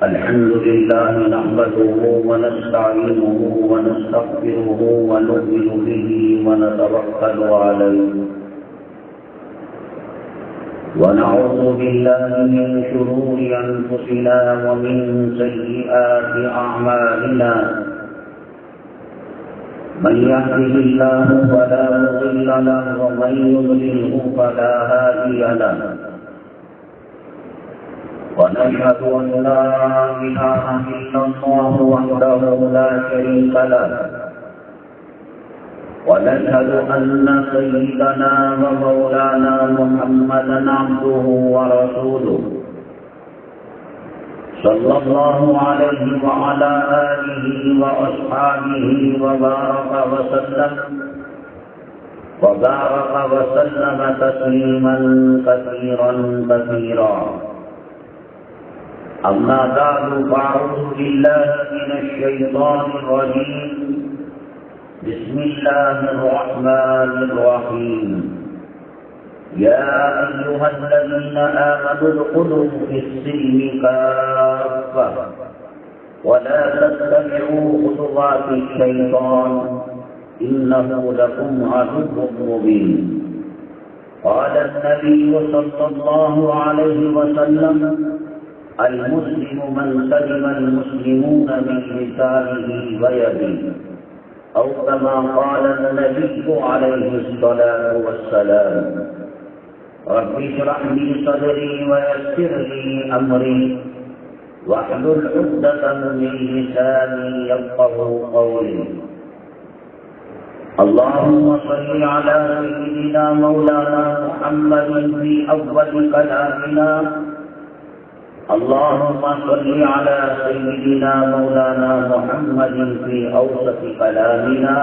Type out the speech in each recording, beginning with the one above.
الحمد لله نحمده ونستعينه ونستغفره ونؤمن به ونتوكل عليه ونعوذ بالله من شرور أنفسنا ومن سيئات أعمالنا من يهده الله فلا مضل له ومن يضلله فلا هادي له ونشهد أن لا إله إلا الله وحده لا شريك له ونشهد أن سيدنا ومولانا محمدا عبده ورسوله صلى الله عليه وعلى آله وأصحابه وبارك وسلم تسليما كثيرا كثيرا. أما بعد فأعوذ بالله من الشيطان الرجيم. بسم الله الرحمن الرحيم. يا أيها الذين آمنوا ادخلوا في السلم كافة ولا تتبعوا خطوات الشيطان إنه لكم عدو مبين. قال النبي صلى الله عليه وسلم: المسلم من سلم المسلمون من لسانه ويده، أو كما قال النبي عليه الصلاة والسلام. رب اشرح لي صدري ويسر لي أمري واحلل عقدة من لساني يفقهوا قولي. اللهم صل على سيدنا مولانا محمد في أول كلامنا. اللهم صل على سيدنا مولانا محمد في أوسط كلامنا.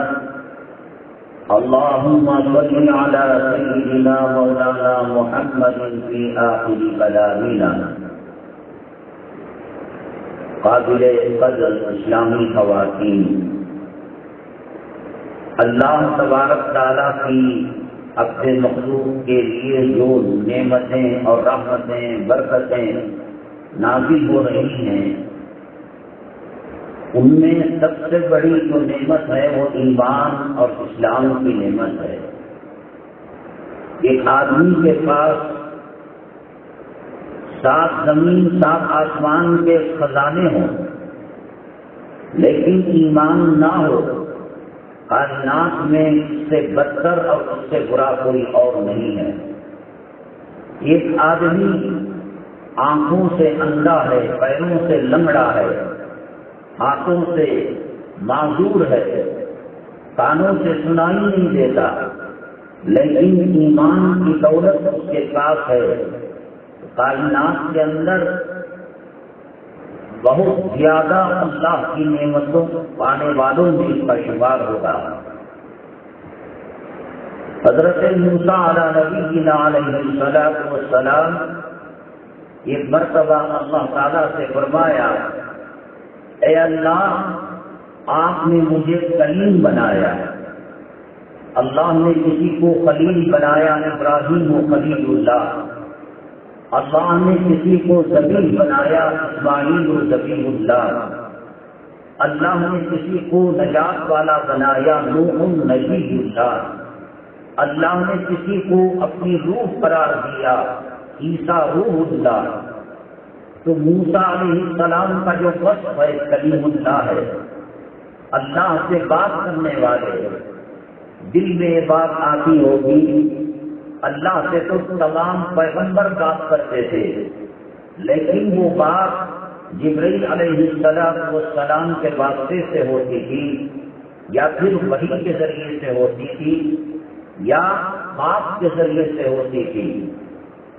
اللهم صل على سيدنا مولانا محمد في آخر كلامنا. قابل قدر اسلامی خواتین، اللہ تبارک تعالیٰ کی اپنے مخلوق کے لیے جو نعمتیں اور رحمتیں برکتیں نازل ہو رہی ہیں، ان میں سب سے بڑی جو نعمت ہے وہ ایمان اور اسلام کی نعمت ہے. ایک آدمی کے پاس 7 زمین 7 آسمان کے خزانے ہوں لیکن ایمان نہ ہو، کائنات میں اس سے بدتر اور اس سے برا کوئی اور نہیں ہے. ایک آدمی آنکھوں سے اندھا ہے، پیروں سے لنگڑا ہے، ہاتھوں سے معذور ہے، کانوں سے سنائی نہیں دیتا، لیکن ایمان کی دولت اس کے پاس ہے. کائنات کے اندر بہت زیادہ اللہ کی نعمتوں پانے والوں میں اس کا شمار ہوگا. حضرت موسیٰ علیہ نبینا علیہ السلام ایک مرتبہ اللہ تعالیٰ سے فرمایا: اے اللہ، آپ نے مجھے کلیم بنایا. اللہ نے کسی کو خلیل بنایا، ابراہیم و خلیل اللہ. اللہ نے کسی کو ذبیح بنایا، اسماعیل و ذبیح اللہ. اللہ نے کسی کو نجات والا بنایا، نوح نبی اللہ. اللہ نے کسی کو اپنی روح قرار دیا، عیسیٰ روح اللہ. تو موسیٰ علیہ السلام کا جو وصف ہے کلیم اللہ ہے، اللہ سے بات کرنے والے. دل میں یہ بات آتی ہوگی، اللہ سے تو تمام پیغمبر بات کرتے تھے، لیکن وہ بات جبرائیل علیہ السلام کے واسطے سے ہوتی تھی، یا پھر وحی کے ذریعے سے ہوتی تھی، یا باپ کے ذریعے سے ہوتی تھی.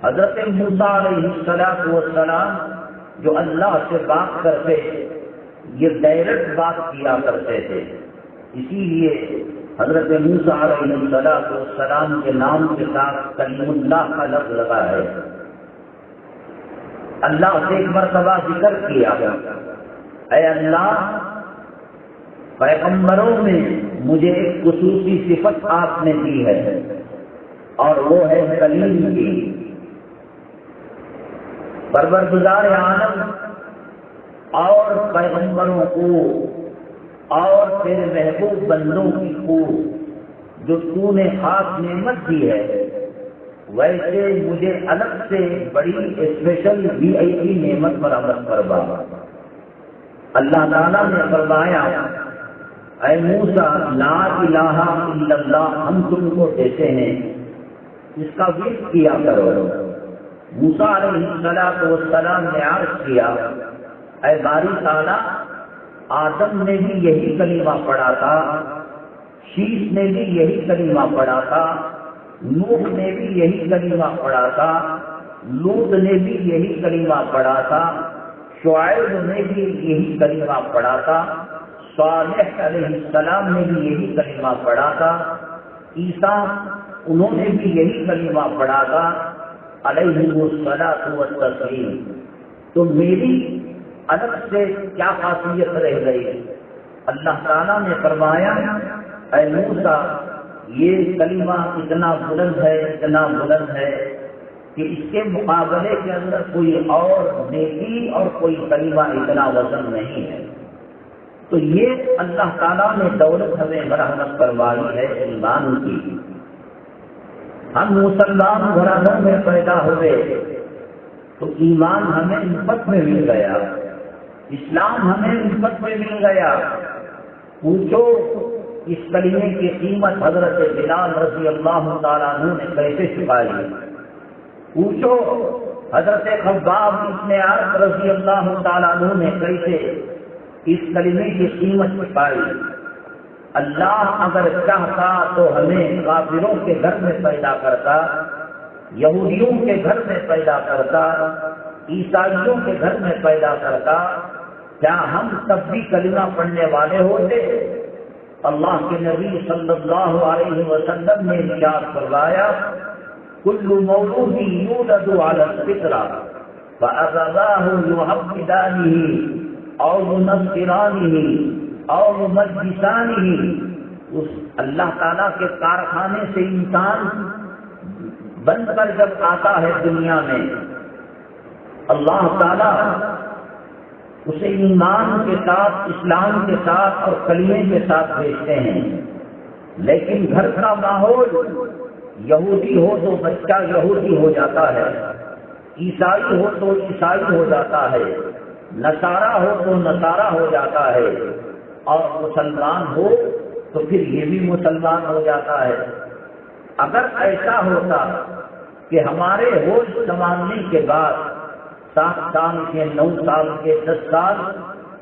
حضرت موسیٰ علیہ السلام جو اللہ سے بات کرتے یہ ڈائریکٹ بات کیا کرتے تھے. اسی لیے حضرت موسیٰ علیہ السلام کے نام کے ساتھ کلیم اللہ کا لفظ لگا ہے. اللہ سے ایک مرتبہ ذکر کیا: اے اللہ، پیغمبروں میں مجھے ایک خصوصی صفت آپ نے دی ہے اور وہ ہے کلیم کی. پروردگار عالم اور پیغمبروں کو اور تیرے محبوب بندوں کو جو تو نے خاص نعمت دی ہے، ویسے مجھے الگ سے بڑی اسپیشل VIP نعمت پر عمل فرما۔ اللہ تعالیٰ نے فرمایا اے موسیٰ لا الہ الا اللہ ہم تم کو دیتے ہیں، اس کا ذکر کیا کرو۔ موسیٰ علیہ السلام نے عرض کیا اے باری تعالیٰ، آدم نے بھی یہی کلمہ پڑھا تھا، شیش نے بھی یہی کلمہ پڑھا تھا، نوح نے بھی یہی کلمہ پڑھا تھا، لوط نے بھی یہی کلمہ پڑھا تھا، شعیب نے بھی یہی کلمہ پڑھا تھا، صالح علیہ السلام نے بھی یہی کلمہ پڑھا تھا، عیسیٰ انہوں نے بھی یہی کلمہ پڑھا تھا علیہ الصلاۃ والتسلیم۔ تو میری الگ سے کیا خاصیت رہ گئی؟ اللہ تعالیٰ نے فرمایا اے موسیٰ یہ کلمہ اتنا بلند ہے، اتنا بلند ہے کہ اس کے مقابلے کے اندر کوئی اور نیکی اور کوئی کلمہ اتنا وزن نہیں ہے۔ تو یہ اللہ تعالیٰ نے دولت ہمیں مرحمت فرمائی ہے ایمان کی۔ ہم مسلمان گھرانوں میں پیدا ہوئے تو ایمان ہمیں نسبت میں مل گیا، اسلام ہمیں نسبت میں مل گیا۔ پوچھو اس کلمے کی قیمت حضرت بلال رضی اللہ تعالیٰ عنہ نے کیسے چکائی؟ پوچھو حضرت خباب ابن عرب رضی اللہ تعالیٰ عنہ نے کیسے اس کلمے کی قیمت چکائی؟ اللہ اگر چاہتا تو ہمیں کافروں کے گھر میں پیدا کرتا، یہودیوں کے گھر میں پیدا کرتا، عیسائیوں کے گھر میں پیدا کرتا، کیا ہم تب بھی کلمہ پڑھنے والے ہوتے؟ اللہ کے نبی صلی اللہ علیہ وسلم نے ارشاد فرمایا کل مولود یولد علی الفطرہ فابواه یحودانہ او ینصرانہ او یمجسانہ۔ اس اللہ تعالیٰ کے کارخانے سے انسان بن کر جب آتا ہے دنیا میں، اللہ تعالیٰ اسے ایمان کے ساتھ، اسلام کے ساتھ اور کلمے کے ساتھ بھیجتے ہیں، لیکن گھر کا ماحول یہودی ہو تو بچہ یہودی ہو جاتا ہے، عیسائی ہو تو عیسائی ہو جاتا ہے، نصارہ ہو تو نصارہ ہو جاتا ہے، اور مسلمان ہو تو پھر یہ بھی مسلمان ہو جاتا ہے۔ اگر ایسا ہوتا کہ ہمارے ہوش سنبھالنے کے بعد 7 سال کے، 9 سال کے، 10 سال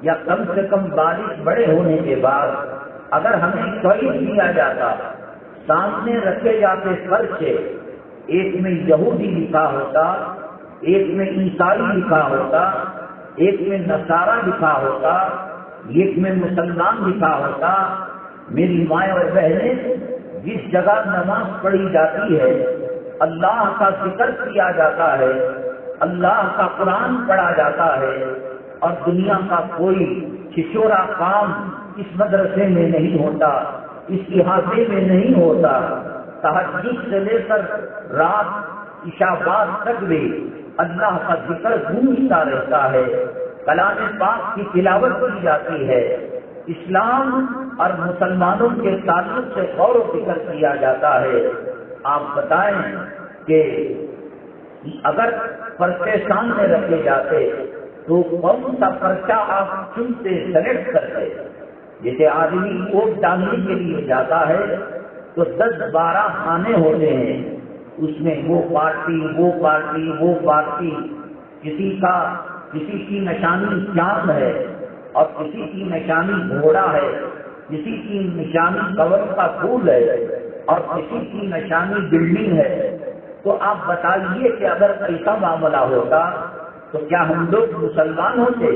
یا کم سے کم 22 بڑے ہونے کے بعد اگر ہمیں کوئی دیا جاتا، سامنے رکھے جاتے پرچے، ایک میں یہودی لکھا ہوتا، ایک میں عیسائی لکھا ہوتا، ایک میں نصارہ لکھا ہوتا، ایک میں مسلمان لکھا ہوتا، میری مائیں اور بہنیں جس جگہ نماز پڑھی جاتی ہے، اللہ کا ذکر کیا جاتا ہے، اللہ کا قرآن پڑھا جاتا ہے، اور دنیا کا کوئی چھچورا کام اس مدرسے میں نہیں ہوتا، اس احاطے میں نہیں ہوتا، تہجد سے لے کر رات عشاء بعد تک بھی اللہ کا ذکر گونجتا رہتا ہے، کلام پاک کی تلاوت کی جاتی ہے، اسلام اور مسلمانوں کے تعلق سے غور و فکر کیا جاتا ہے۔ آپ بتائیں کہ اگر پرچے سامنے رکھے جاتے تو کون سا پرچہ آپ چنتے، سلیکٹ کرتے؟ جیسے آدمی ووٹ ڈالنے کے لیے جاتا ہے تو 10-12 خانے ہوتے ہیں، اس میں وہ پارٹی، وہ پارٹی، وہ پارٹی، کسی کی نشانی چاند ہے اور کسی کی نشانی گھوڑا ہے، کسی کی نشانی کور کا پھول ہے اور کسی کی نشانی بلڈنگ ہے۔ تو آپ بتائیے کہ اگر ایسا معاملہ ہوتا تو کیا ہم لوگ مسلمان ہوتے؟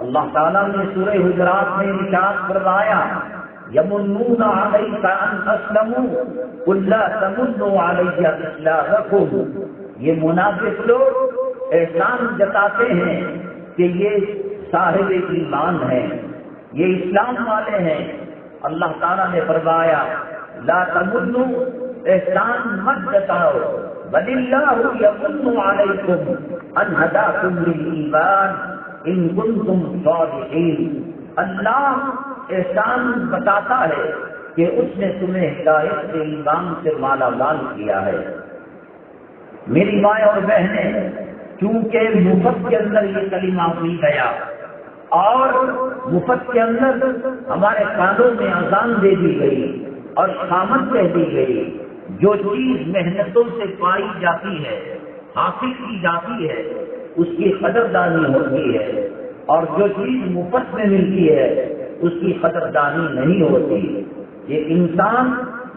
اللہ تعالیٰ نے سورہ حجرات میں ارشاد فرمایا یمنون علیک ان اسلموا قل لا تمنوا علی اسلامکم۔ یہ منافق لوگ احسان جتاتے ہیں کہ یہ صاحب ایمان ہیں، یہ اسلام والے ہیں۔ اللہ تعالیٰ نے فرمایا لا تمنوا، احسان مت جتاؤ، بل اللہ یمن علیکم ان ہداکم للایمان، ان کنتم صادقین۔ اللہ احسان بتاتا ہے کہ اس نے تمہیں ہدایت سے ایمان سے مالا مال کیا ہے۔ میری ماں اور بہنیں، چونکہ مفت کے اندر یہ کلمہ مل گیا اور مفت کے اندر ہمارے کانوں میں اذان دے دی گئی اور اقامت کہہ دی گئی، جو چیز محنتوں سے پائی جاتی ہے، حاصل کی جاتی ہے، اس کی قدردانی ہوتی ہے، اور جو چیز مفت میں ملتی ہے اس کی قدردانی نہیں ہوتی۔ یہ انسان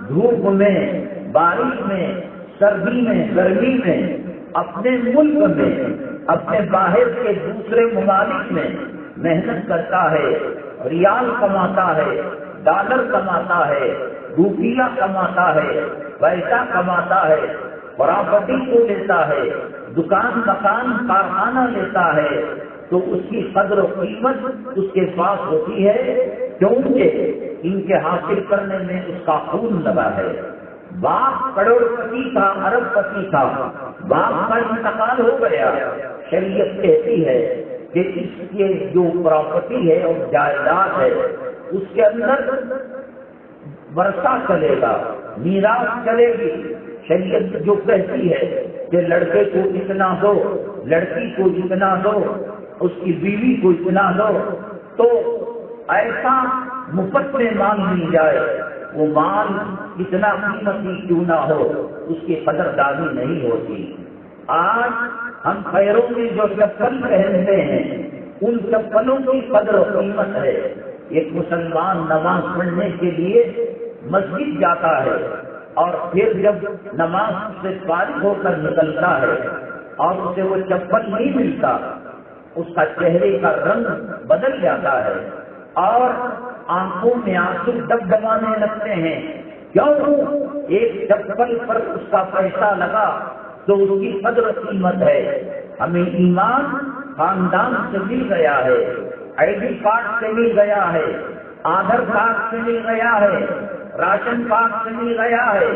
دھوپ میں، بارش میں، سردی میں، گرمی میں، اپنے ملک میں، اپنے باہر کے دوسرے ممالک میں محنت کرتا ہے، ریال کماتا ہے، ڈالر کماتا ہے، روپیہ کماتا ہے، پیسہ کماتا ہے، پراپرٹی کو لیتا ہے، دکان مکان کارخانہ لیتا ہے، تو اس کی قدر و قیمت اس کے پاس ہوتی ہے، کیونکہ ان کے حاصل کرنے میں اس کا خون لگا ہے۔ باپ کروڑ پتی کا، ارب پتی کا، باپ کا انتقال ہو گیا، شریعت کہتی ہے کہ اس کے جو پراپرٹی ہے اور جائیداد ہے اس کے اندر ورثہ چلے گا، میراث چلے گی۔ شریعت جو کہتی ہے کہ لڑکے کو اتنا دو، لڑکی کو اتنا دو، اس کی بیوی کو اتنا دو، تو ایسا مفت میں مال مل جائے، وہ مال اتنا قیمتی کیوں نہ ہو، اس کی قدردانی نہیں ہوتی۔ آج ہم پیروں میں جو چپل پہنتے ہیں ان چپلوں کی قدر و قیمت ہے۔ ایک مسلمان نماز پڑھنے کے لیے مسجد جاتا ہے اور پھر جب نماز سے فارغ ہو کر نکلتا ہے اور اسے وہ چپل نہیں ملتا، اس کا چہرے کا رنگ بدل جاتا ہے اور آنکھوں میں آنسو ڈبڈبانے لگتے ہیں۔ کیوں؟ ایک چپل پر اس کا پیسہ لگا تو اس کی قدر و قیمت ہے۔ ہمیں ایمان خاندان سے مل گیا ہے، آئی ڈی کارڈ سے مل گیا ہے، آدھار کارڈ سے مل گیا ہے، راشن کارڈ سے مل گیا ہے۔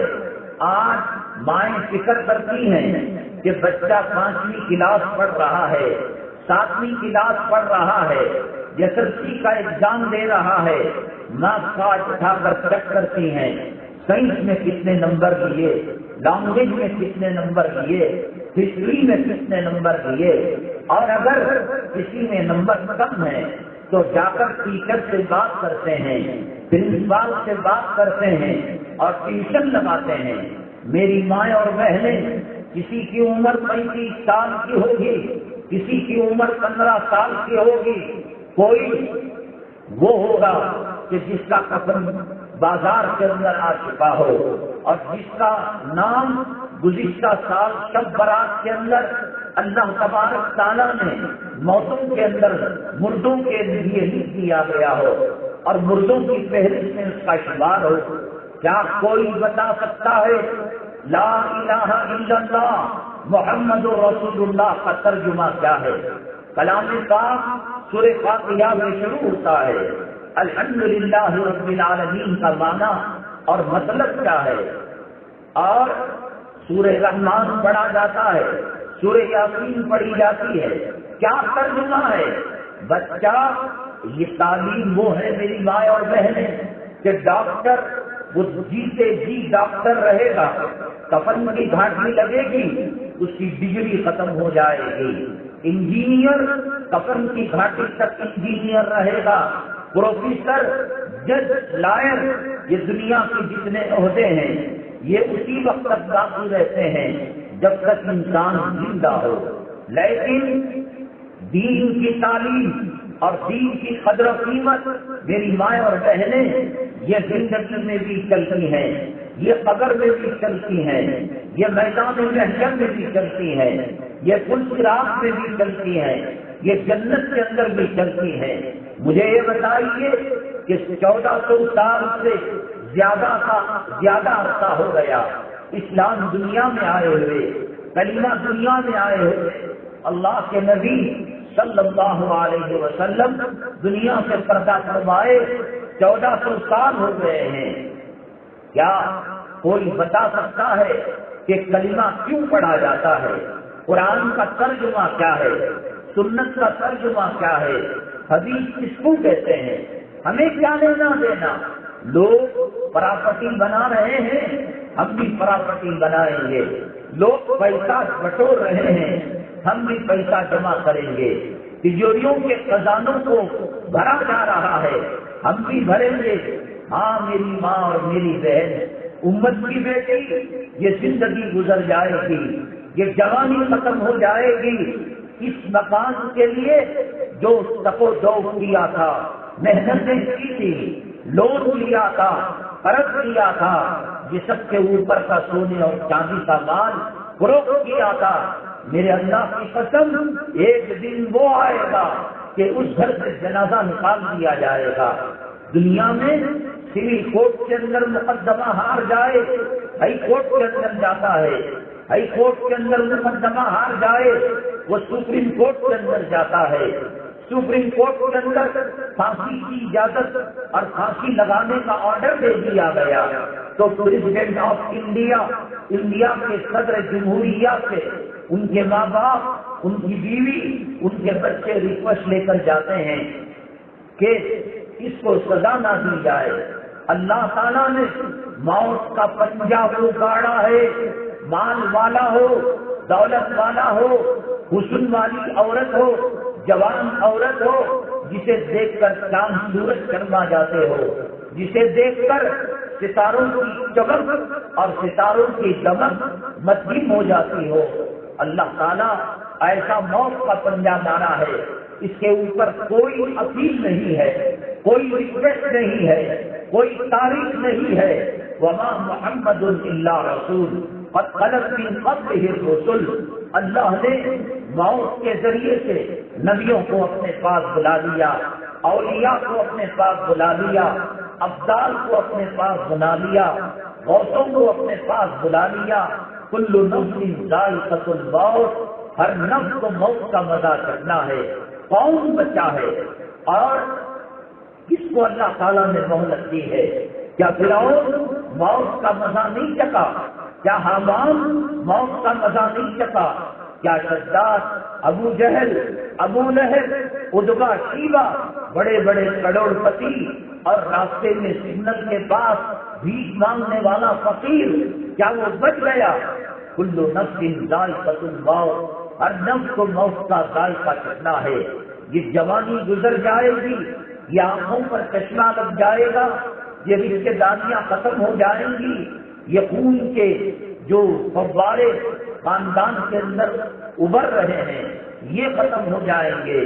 آج مائیں فکر کرتی ہیں کہ بچہ 5ویں کلاس پڑھ رہا ہے، 7ویں کلاس پڑھ رہا ہے، SSLC کا ایگزام دے رہا ہے، مارکس کارڈ اٹھا کر چیک کرتی ہیں، سائنس میں کتنے نمبر لیے، لینگویج میں کتنے نمبر لیے، ہسٹری میں کتنے نمبر لیے، اور اگر کسی میں نمبر کم ہے تو جا کر ٹیچر سے بات کرتے ہیں، پرنسپال سے بات کرتے ہیں اور ٹیوشن لگاتے ہیں۔ میری ماں اور بہنیں، کسی کی عمر 35 سال کی ہوگی، کسی کی عمر 15 سال کی ہوگی، کوئی وہ ہوگا کہ جس کا کفن بازار کے اندر آ چکا ہو اور جس کا نام گزشتہ سال شب برات کے اندر اللہ تبارک تعالیٰ نے موتوں کے اندر مردوں کے لیے لکھ دیا گیا ہو اور مردوں کی فہرست میں اس کا شمار ہو۔ کیا کوئی بتا سکتا ہے لا الہ الا اللہ محمد رسول اللہ کا ترجمہ کیا ہے؟ کلام پاک سورہ فاتحہ میں شروع ہوتا ہے، الحمدللہ رب العالمین کا معنی اور مطلب کیا ہے؟ اور سورہ رحمان پڑھا جاتا ہے، سورہ یاسین پڑھی جاتی ہے، کیا ترجمہ ہے؟ بچہ، یہ تعلیم وہ ہے میری ماں اور بہنیں کہ ڈاکٹر وہ جیتے جی ڈاکٹر رہے گا، کفن کی گھاٹی لگے گی اس کی ڈگری ختم ہو جائے گی۔ انجینئر کفن کی گھاٹی تک انجینئر رہے گا، پروفیسر، جج، لائر، یہ دنیا کے جتنے عہدے ہیں یہ اسی وقت تک باقی رہتے ہیں جب تک انسان زندہ ہو۔ لیکن دین کی تعلیم اور دین کی قدر و قیمت میری مائیں اور بہنیں یہ زندگی میں بھی چلتی ہیں، یہ قبر میں بھی چلتی ہیں، یہ میدان محشر میں بھی چلتی ہیں، یہ پل صراط میں بھی چلتی ہیں، یہ جنت کے اندر بھی چلتی ہیں۔ مجھے یہ بتائیے کہ 1400 سال سے زیادہ عرصہ ہو گیا اسلام دنیا میں آئے ہوئے، کلمہ دنیا میں آئے ہوئے، اللہ کے نبی صلی اللہ علیہ وسلم دنیا سے پردہ فرمائے 1400 سال ہو گئے ہیں۔ کیا کوئی بتا سکتا ہے کہ کلمہ کیوں پڑھا جاتا ہے؟ قرآن کا ترجمہ کیا ہے؟ سنت کا ترجمہ کیا ہے، حدیث کس کو کہتے ہیں، ہمیں کیا لینا دینا؟ لوگ پراپرٹی بنا رہے ہیں، ہم بھی پراپرٹی بنائیں گے۔ لوگ پیسہ بٹور رہے ہیں، ہم بھی پیسہ جمع کریں گے۔ تجوریوں کے خزانوں کو بھرا جا رہا ہے، ہم بھی بھریں گے۔ ہاں میری ماں اور میری بہن، امت کی بیٹی، یہ زندگی گزر جائے گی، یہ جوانی ختم ہو جائے گی۔ اس مکان کے لیے جو تپ و دوغ کیا تھا، محنتیں کی تھی، لون لیا تھا، قرض کیا تھا، یہ سب کے اوپر کا سونے اور چاندی کا مال فروخت کیا تھا، میرے اللہ کی قسم ایک دن وہ آئے گا کہ اس گھر سے جنازہ نکال دیا جائے گا۔ دنیا میں سول کورٹ کے اندر مقدمہ ہار جائے، ہائی کورٹ کے اندر جاتا ہے، ہائی کورٹ کے اندر مقدمہ ہار جائے، وہ سپریم کورٹ کے اندر جاتا ہے، سپریم کورٹ کے اندر پھانسی کی اجازت اور پھانسی لگانے کا آرڈر دے دیا گیا، تو پریزیڈنٹ آف انڈیا، انڈیا کے صدر جمہوریہ سے ان کے ماں باپ، ان کی بیوی، ان کے بچے ریکویسٹ لے کر جاتے ہیں کہ اس کو سزا نہ دی جائے۔ اللہ تعالیٰ نے موت کا پنجہ اگاڑا ہے، مال والا ہو، دولت والا ہو، حسن والی عورت ہو، جوان عورت ہو، جسے دیکھ کر چاند سورج شرما جاتے ہو، جسے دیکھ کر ستاروں کی چمک اور ستاروں کی دمک مدھم ہو جاتی ہو، اللہ تعالیٰ ایسا موت کا پنجہ مارا ہے، اس کے اوپر کوئی اپیل نہیں ہے، کوئی ریکویسٹ نہیں ہے، کوئی تاریخ نہیں ہے۔ وما محمد الا رسول قد خلت من قبلہ الرسل، اللہ نے موت کے ذریعے سے نبیوں کو اپنے پاس بلا لیا، اولیاء کو اپنے پاس بلا لیا، ابدال کو اپنے پاس بنا لیا، غوثوں کو اپنے پاس بلا لیا۔ کل نفس ذائقۃ الموت، ہر نفس کو موت کا مزہ چکھنا ہے۔ کون بچا ہے اور کس کو اللہ تعالیٰ نے مہلت دی ہے؟ کیا فرعون موت کا مزہ نہیں چکا؟ کیا حامان موت کا مزہ نہیں چکا؟ کیا شداد، ابو جہل، ابو لہب، ادبا شیبہ، بڑے بڑے کروڑ پتی اور راستے میں سگنل کے پاس بھیک مانگنے والا فقیر، کیا وہ بچ گیا؟ کل نفس ذائقۃ الموت، ہر نفس کو موت کا ذائقہ چکھنا ہے۔ یہ جوانی گزر جائے گی، یہ آنکھوں پر چشمہ لگ جائے گا، یہ رشتے داریاں ختم ہو جائیں گی، یہ خون کے جو فوارے خاندان کے اندر ابھر رہے ہیں یہ ختم ہو جائیں گے۔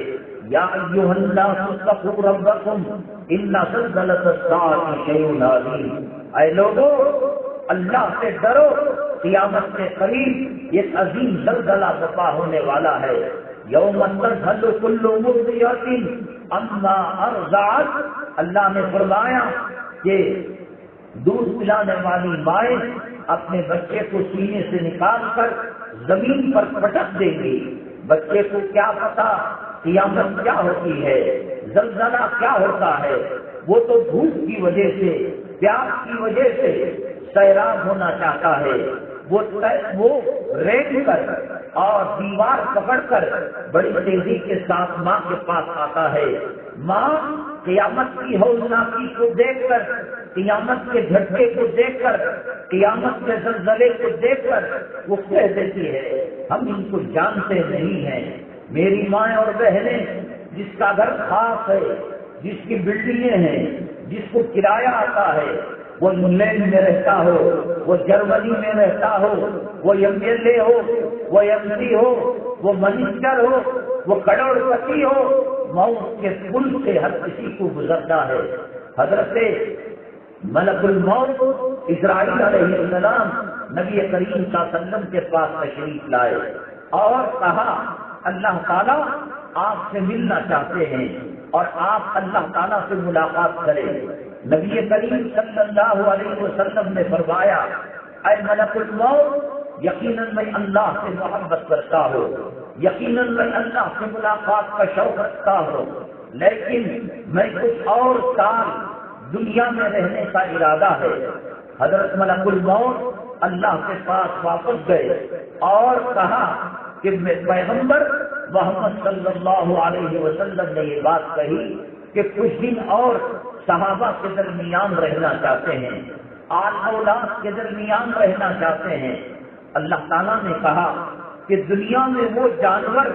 یا ایھا الناس اتقوا ربکم ان زلزلۃ الساعۃ شیء عظیم، اے لوگو اللہ سے ڈرو، قیامت کے قریب ایک عظیم زلزلہ برپا ہونے والا ہے۔ یوم تذہل کل مرضعۃ عما ارضعت، اللہ نے فرمایا کہ دودھ پلانے والی مائیں اپنے بچے کو سینے سے نکال کر زمین پر پٹک دیں گی۔ بچے کو کیا پتا قیامت کیا ہوتی ہے، زلزلہ کیا ہوتا ہے؟ وہ تو بھوک کی وجہ سے، پیاس کی وجہ سے سیراب ہونا چاہتا ہے، وہ ریٹ کر اور دیوار پکڑ کر بڑی تیزی کے ساتھ ماں کے پاس آتا ہے۔ ماں قیامت کی ہولناکی کو دیکھ کر، قیامت کے جھٹکے کو دیکھ کر، قیامت کے زلزلے کو دیکھ کر وہ کہہ دیتی ہے ہم ان کو جانتے نہیں ہیں۔ میری مائیں اور بہنیں، جس کا گھر خاص ہے، جس کی بلڈنگیں ہیں، جس کو کرایہ آتا ہے، وہ انگلینڈ میں رہتا ہو، وہ جرمنی میں رہتا ہو، وہ ایم ایل اے ہو، وہ ایم پی ہو، وہ منسٹر ہو، وہ کروڑ پتی ہو، موت کے پل سے ہر کسی کو گزرتا ہے۔ حضرت ملک الموت اسرائیل علیہ السلام نبی کریم صلی اللہ علیہ وسلم کے پاس تشریف لائے اور کہا اللہ تعالیٰ آپ سے ملنا چاہتے ہیں اور آپ اللہ تعالیٰ سے ملاقات کریں۔ نبی کریم صلی اللہ علیہ وسلم نے فرمایا اے ملک الموت، یقیناً میں اللہ سے محبت کرتا ہوں، یقیناً میں اللہ سے ملاقات کا شوق رکھتا ہوں، لیکن میں کچھ اور سال دنیا میں رہنے کا ارادہ ہے۔ حضرت ملک الموت اللہ کے پاس واپس گئے اور کہا کہ میں پیغمبر محمد صلی اللہ علیہ وسلم نے یہ بات کہی کہ کچھ دن اور صحابہ کے درمیان رہنا چاہتے ہیں، آل اولاد کے درمیان رہنا چاہتے ہیں۔ اللہ تعالیٰ نے کہا کہ دنیا میں وہ جانور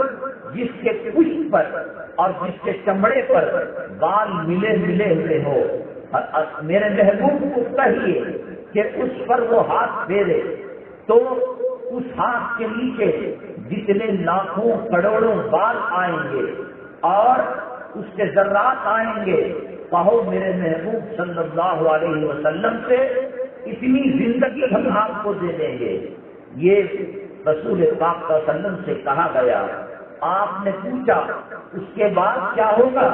جس کے پشت پر اور جس کے چمڑے پر بال ملے ہوئے ہو، میرے محبوب کو کہیے کہ اس پر وہ ہاتھ پھیرے تو اس ہاتھ کے نیچے جتنے لاکھوں کروڑوں بال آئیں گے اور اس کے ذرات آئیں گے، کہو میرے محبوب صلی اللہ علیہ وسلم سے اتنی زندگی ہم آپ کو دے دیں گے۔ یہ رسول پاک صلی اللہ علیہ وسلم سے کہا گیا۔ آپ نے پوچھا اس کے بعد کیا ہوگا؟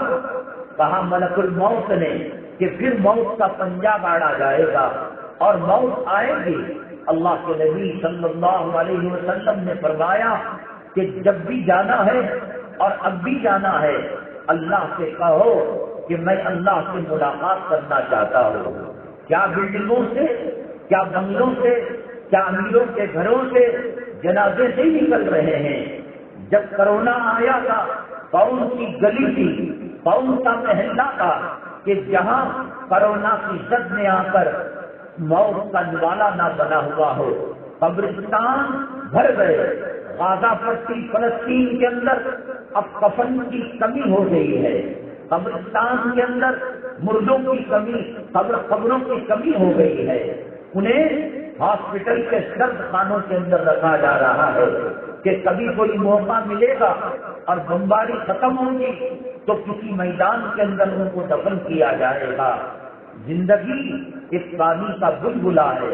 کہا ملک الموت نے کہ پھر موت کا پنجہ گاڑا جائے گا اور موت آئے گی۔ اللہ کے نبی صلی اللہ علیہ وسلم نے فرمایا کہ جب بھی جانا ہے اور اب بھی جانا ہے، اللہ سے کہو کہ میں اللہ سے ملاقات کرنا چاہتا ہوں۔ کیا بلڈنگوں سے، کیا بنگلوں سے، کیا امیروں کے گھروں سے جنازے سے نکل رہے ہیں؟ جب کرونا آیا تھا کون سی گلی تھی، کون سا محلہ تھا کہ جہاں کرونا کی زد میں آ کر موت کا نوالا نہ بنا ہوا ہو؟ قبرستان بھر گئے۔ غازہ پٹی فلسطین کے اندر اب کفن کی کمی ہو گئی ہے، قبرستان کے اندر مردوں کی کمی، قبروں کی کمی ہو گئی ہے۔ انہیں ہاسپٹل کے سرد خانوں کے اندر رکھا جا رہا ہے کہ کبھی کوئی موقع ملے گا اور بمباری ختم ہوگی تو کسی میدان کے اندر ان کو دفن کیا جائے گا۔ زندگی ایک پانی کا بلبلا ہے۔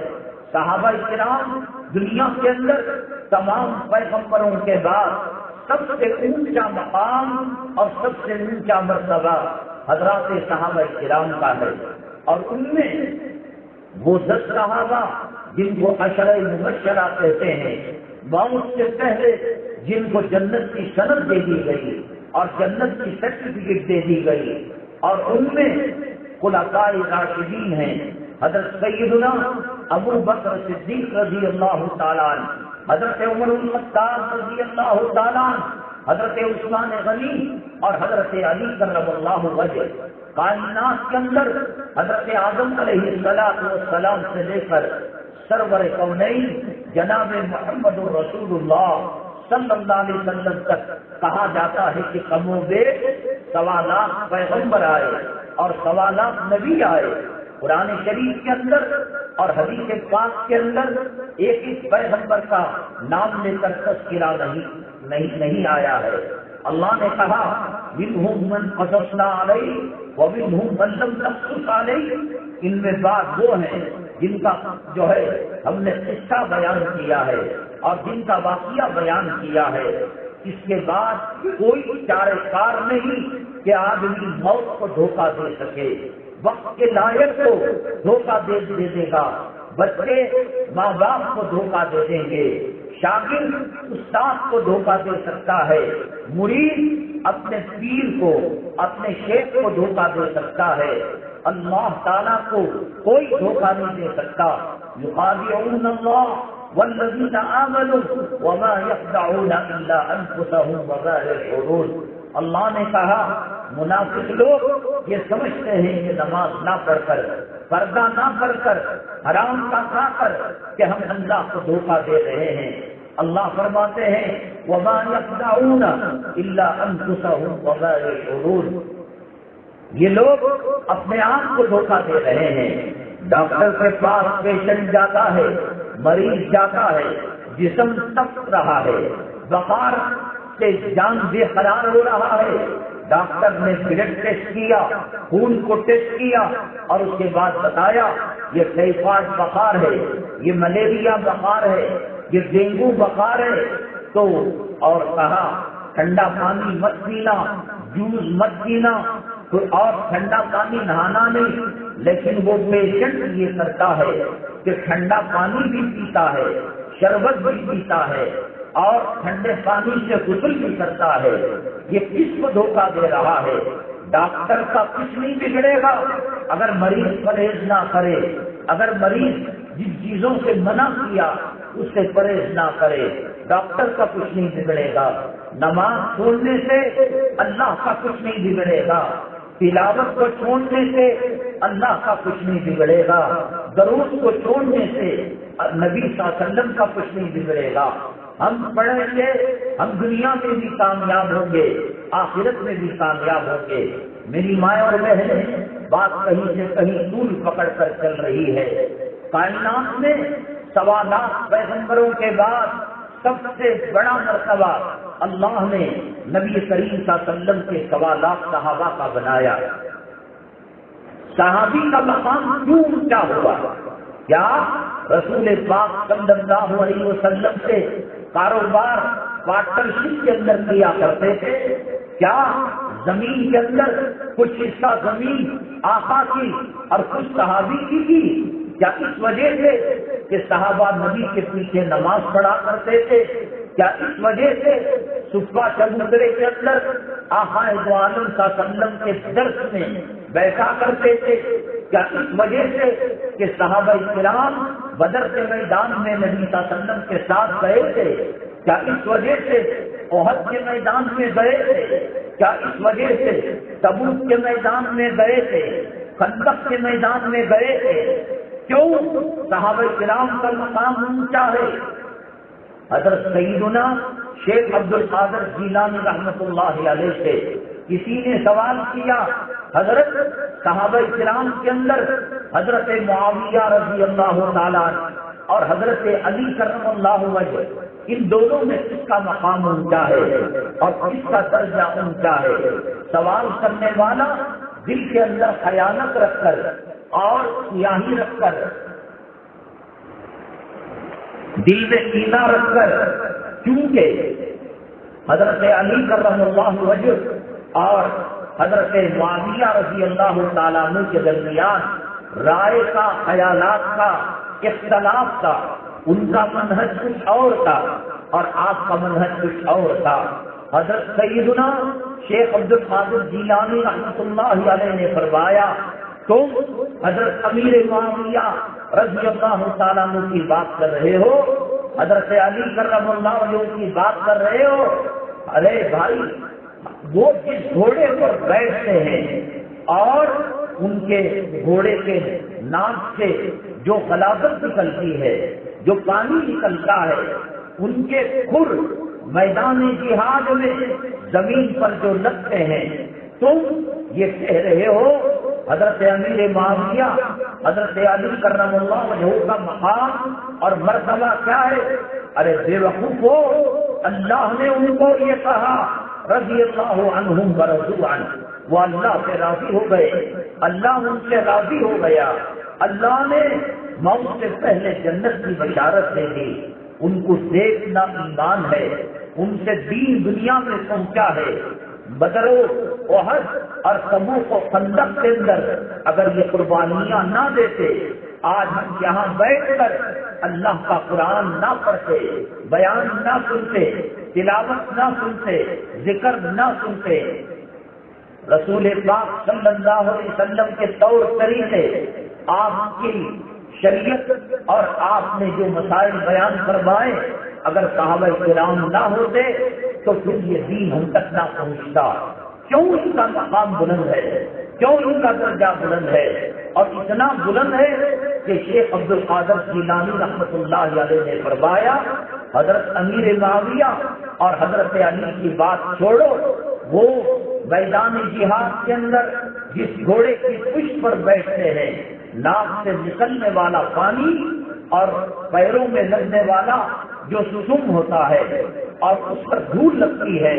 صحابہ کرام دنیا کے اندر تمام پیغمبروں کے بعد سب سے اونچا مقام اور سب سے اونچا مرتبہ حضرات صحابہ کرام کا ہے، اور ان میں وہ 10 صحابہ جن کو عشرہ مبشرہ کہتے ہیں، موت سے پہلے جن کو جنت کی سند دے دی گئی اور جنت کی سرٹیفکیٹ دے دی گئی، اور ان میں خلفاء راشدین ہیں، حضرت سیدنا ابو بکر صدیق رضی اللہ تعالیٰ عنہ، حضرت عمر الخطاب رضی اللہ تعالیٰ عنہ، حضرت عثمان غنی اور حضرت علی کرم اللہ وجہ۔ کائنات کے اندر حضرت آدم علیہ السلام سے لے کر سرور کونین جناب محمد رسول اللہ صلی اللہ علیہ وسلم تک کہا جاتا ہے کہ کم و بیش 1.25 لاکھ پیغمبر آئے اور 1.25 لاکھ نبی آئے۔ قرآن شریف کے اندر اور حدیث پاک کے اندر ایک پیغمبر کا نام لے کر تذکرہ نہیں آیا ہے۔ اللہ نے کہا منہم من قصصنا علیہ ومنہم من لم نقصص علیہ، ان میں بعض وہ ہیں جن کا جو ہے ہم نے قصہ بیان کیا ہے اور جن کا واقعہ بیان کیا ہے۔ اس کے بعد کوئی چارہ کار نہیں کہ آدمی موت کو دھوکہ دے سکے، وقت کے لائق کو دھوکہ دے گا، بچے ماں باپ کو دھوکہ دے دیں گے، شاگرد استاد کو دھوکہ دے سکتا ہے، مرید اپنے پیر کو، اپنے شیخ کو دھوکہ دے سکتا ہے، اللہ تعالیٰ کو کوئی دھوکہ نہیں دے سکتا۔ یخادعون اللہ والذین آمنوا وما یخدعون الا انفسهم وما یشعرون۔ اللہ نے کہا منافق لوگ یہ سمجھتے ہیں کہ نماز نہ پڑھ کر، پردہ نہ پڑھ کر، حرام کا کھا کر کہ ہم اللہ کو دھوکہ دے رہے ہیں۔ اللہ فرماتے ہیں وما یخدعون الا انفسهم وما یشعرون۔ یہ لوگ اپنے آپ کو دھوکہ دے رہے ہیں۔ ڈاکٹر کے پاس پیشنٹ جاتا ہے، مریض جاتا ہے، جسم تپ رہا ہے، بخار سے جان بے قرار ہو رہا ہے، ڈاکٹر نے بلڈ ٹیسٹ کیا، خون کو ٹیسٹ کیا اور اس کے بعد بتایا یہ ٹائیفائڈ بخار ہے، یہ ملیریا بخار ہے، یہ ڈینگو بخار ہے، تو اور کہا ٹھنڈا پانی مت پینا، جوس مت پینا، اور ٹھنڈا پانی نہانا نہیں۔ لیکن وہ پیشنٹ یہ کرتا ہے کہ ٹھنڈا پانی بھی پیتا ہے، شربت بھی پیتا ہے اور ٹھنڈے پانی سے غسل بھی کرتا ہے۔ یہ کس کو دھوکہ دے رہا ہے؟ ڈاکٹر کا کچھ نہیں بگڑے گا اگر مریض پرہیز نہ کرے، اگر مریض جن چیزوں سے منع کیا اس سے پرہیز نہ کرے۔ ڈاکٹر کا کچھ نہیں بگڑے گا، نماز چھوڑنے سے اللہ کا کچھ نہیں بگڑے گا، تلاوت کو چھوڑنے سے اللہ کا کچھ نہیں بگڑے گا، درود کو چھوڑنے سے نبی صلی اللہ علیہ وسلم کا کچھ نہیں بگڑے گا۔ ہم پڑھیں گے، ہم دنیا میں بھی کامیاب ہوں گے، آخرت میں بھی کامیاب ہوں گے۔ میری مائیں اور بہنیں، بات کہیں سے کہیں طول پکڑ کر چل رہی ہے۔ کائنات میں 1.25 لاکھ پیغمبروں کے بعد سب سے بڑا مرتبہ اللہ نے نبی کریم صلی اللہ علیہ وسلم کے 1.25 لاکھ صحابہ کا بنایا۔ صحابی کا مقام کیوں اونچا ہوا؟ کیا رسول پاک صلی اللہ علیہ وسلم سے کاروبار پارٹنرشپ کے اندر کیا کرتے تھے؟ کیا زمین کے اندر کچھ حصہ زمین آقا کی اور کچھ صحابی کی تھی؟ کیا اس وجہ سے کہ صحابہ نبی کے پیچھے نماز پڑھا کرتے تھے؟ کیا اس وجہ سے صفہ چبوترے کے اندر آقا دو عالم صلی اللہ علیہ وسلم کے درس میں بیٹھا کرتے تھے؟ کیا اس وجہ سے کہ صحابہ کرام بدر کے میدان میں نبی صلی اللہ علیہ وسلم کے ساتھ گئے تھے؟ کیا اس وجہ سے احد کے میدان میں گئے تھے؟ کیا اس وجہ سے تبوک کے میدان میں گئے تھے؟ خندق کے میدان میں گئے تھے؟ کیوں صحابہ کرام کا مقام اونچا ہے؟ حضرت سیدنا شیخ عبد القادر جیلانی رحمۃ اللہ علیہ سے کسی نے سوال کیا، حضرت صحابہ کرام کے اندر حضرت معاویہ رضی اللہ تعالیٰ اور حضرت علی کرم اللہ وجہ، ان دونوں میں کس کا مقام اونچا ہے اور کس کا درجہ اونچا ہے؟ سوال کرنے والا دل کے اندر خیانت رکھ کر اور سیاہی رکھ کر، دل میں کینہ رکھ کر، کیونکہ حضرت علی کرم اللہ وجہ اور حضرت معاویہ رضی اللہ تعالیٰ عنہ کے درمیان رائے کا، خیالات کا اختلاف تھا۔ ان کا منہج کچھ اور تھا اور آپ کا منہج کچھ اور تھا۔ حضرت سیدنا شیخ عبد القادر جیلانی رحمۃ اللہ علیہ نے فرمایا، تم حضرت امیر معاویہ رضی اللہ تعالیٰ عنہ کی بات کر رہے ہو، حضرت علی کرم اللہ وجہ کی بات کر رہے ہو؟ ارے بھائی، وہ جس گھوڑے پر بیٹھتے ہیں اور ان کے گھوڑے کے ناک سے جو غلاظت نکلتی ہے، جو پانی نکلتا ہے، ان کے کھر میدان جہاد میں زمین پر جو لگتے ہیں، تم یہ کہہ رہے ہو حضرت امیر معاویہ حضرت علی کرم اللہ وجہ کا مقام اور مرتبہ کیا ہے؟ ارے بے وقوفو، اللہ نے ان کو یہ کہا رضی اللہ عنہم ورضوا عنہ، وہ اللہ سے راضی ہو گئے، اللہ ان سے راضی ہو گیا، اللہ نے موت سے پہلے جنت کی بشارت دے دی۔ ان کو دیکھنا ایمان ہے، ان سے دین دنیا میں پہنچا ہے۔ بدر و احد اور تبوک و خندق کے اندر اگر یہ قربانیاں نہ دیتے، آج ہم یہاں بیٹھ کر اللہ کا قرآن نہ پڑھتے، بیان نہ سنتے، تلاوت نہ سنتے، ذکر نہ سنتے۔ رسول پاک صلی اللہ علیہ وسلم کے طور طریقے، آپ کی شریعت اور آپ نے جو مسائل بیان فرمائے، اگر صحابہ کرام نہ ہوتے تو پھر یہ دین ہم تک نہ پہنچتا۔ کیوں ان کا مقام بلند ہے، کیوں ان کا درجہ بلند ہے، اور اتنا بلند ہے کہ شیخ عبد القادر جیلانی رحمۃ اللہ علیہ نے فرمایا، حضرت امیر معاویہ اور حضرت علی کی بات چھوڑو، وہ میدان جہاد کے اندر جس گھوڑے کی پشت پر بیٹھتے ہیں، ناک سے نکلنے والا پانی اور پیروں میں لگنے والا جو سم ہوتا ہے اور اس پر دھول لگتی ہے،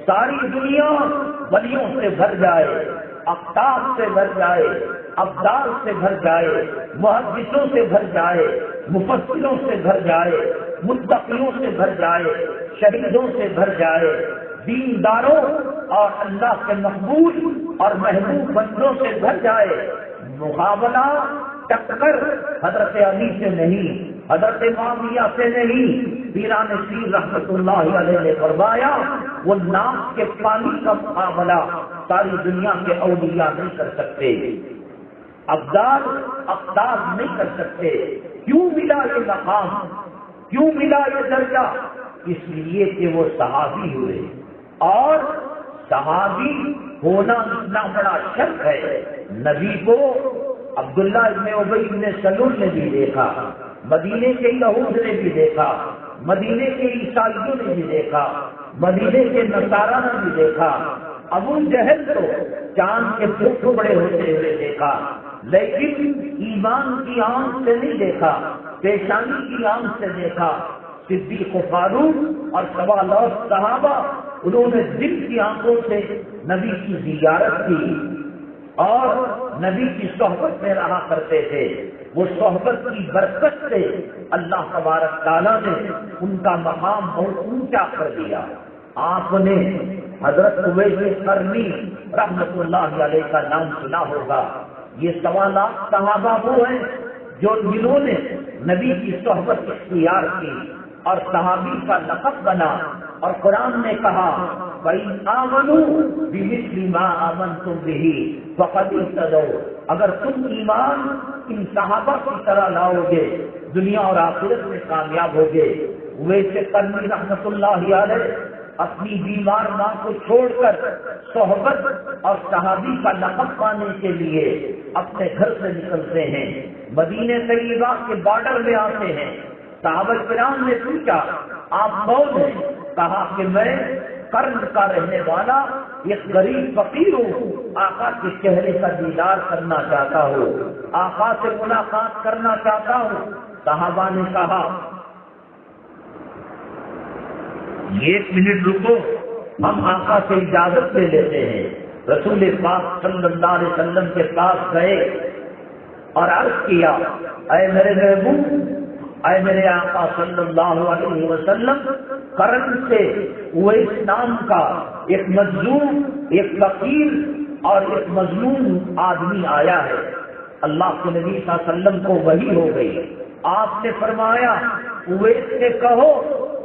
ساری دنیا ولیوں سے بھر جائے، اقطاب سے بھر جائے، ابدال سے بھر جائے، محدثوں سے بھر جائے، مفسروں سے بھر جائے، متقیوں سے بھر جائے، شہیدوں سے بھر جائے، دینداروں اور اللہ کے مقبول اور محبوب بندوں سے بھر جائے، مقابلہ ٹکر حضرت علی سے نہیں، حضرت معاویہ سے نہیں۔ پیران شیر رحمۃ اللہ علیہ نے فرمایا، وہ ناک کے پانی کا مقابلہ ساری دنیا کے اولیاء نہیں کر سکتے، ابدال اقدار نہیں کر سکتے۔ کیوں ملا یہ مقام، کیوں ملا یہ درجہ؟ اس لیے کہ وہ صحابی ہوئے، اور صحابی ہونا اتنا بڑا شرف ہے۔ نبی کو عبداللہ ابن ابی ابن سلول نے بھی دیکھا، مدینے کے یہود نے بھی دیکھا، مدینے کے عیسائیوں نے بھی دیکھا، مدینے کے نصارہ نے بھی دیکھا، ابو جہل تو چاند کے ٹکڑے ہوتے ہوئے دیکھا، لیکن ایمان کی آنکھ سے نہیں دیکھا، پیشانی کی آنکھ سے دیکھا۔ صدیق و فاروق اور سوا لاکھ صحابہ، انہوں نے دل کی آنکھوں سے نبی کی زیارت کی اور نبی کی صحبت میں رہا کرتے تھے۔ وہ صحبت کی برکت سے اللہ تبارک تعالیٰ نے ان کا مقام بہت اونچا کر دیا۔ آپ نے حضرت اویس قرنی رحمۃ اللہ علیہ کا نام سنا ہوگا۔ یہ سوا لاکھ صحابہ وہ ہیں جنہوں نے نبی کی صحبت اختیار کی اور صحابی کا لقب بنا، اور قرآن نے کہا وَإِنْ آمَنُوا بِمِثْلِ مَا آمَنْتُمْ بِهِ فَقَدِ اهْتَدَوْا، اگر تم ایمان ان صحابہ کی طرح لاؤ گے دنیا اور آخرت میں کامیاب ہوگے۔ اویس قرنی رحمۃ اللہ علیہ اپنی بیمار ماں کو چھوڑ کر صحبت اور صحابی کا لقب پانے کے لیے اپنے گھر سے نکلتے ہیں، مدینہ طیبہ کے بارڈر میں آتے ہیں۔ صحابہ کرام نے پوچھا آپ کون ہیں؟ کہا کہ میں قرن کا رہنے والا ایک غریب فقیر ہوں، آقا کے چہرے کا دیدار کرنا چاہتا ہوں، آقا سے ملاقات کرنا چاہتا ہوں۔ صحابہ نے کہا 1 منٹ رکو، ہم آقا سے اجازت لے لیتے ہیں۔ رسول پاک صلی اللہ علیہ وسلم کے پاس گئے اور عرض کیا اے میرے محبوب، اے میرے آقا صلی اللہ علیہ وسلم، قرن سے اویس نام کا ایک مظلوم، ایک فقیر اور ایک مظلوم آدمی آیا ہے۔ اللہ کے نبی صلی اللہ علیہ وسلم کو وحی ہو گئی، آپ نے فرمایا اویس سے کہو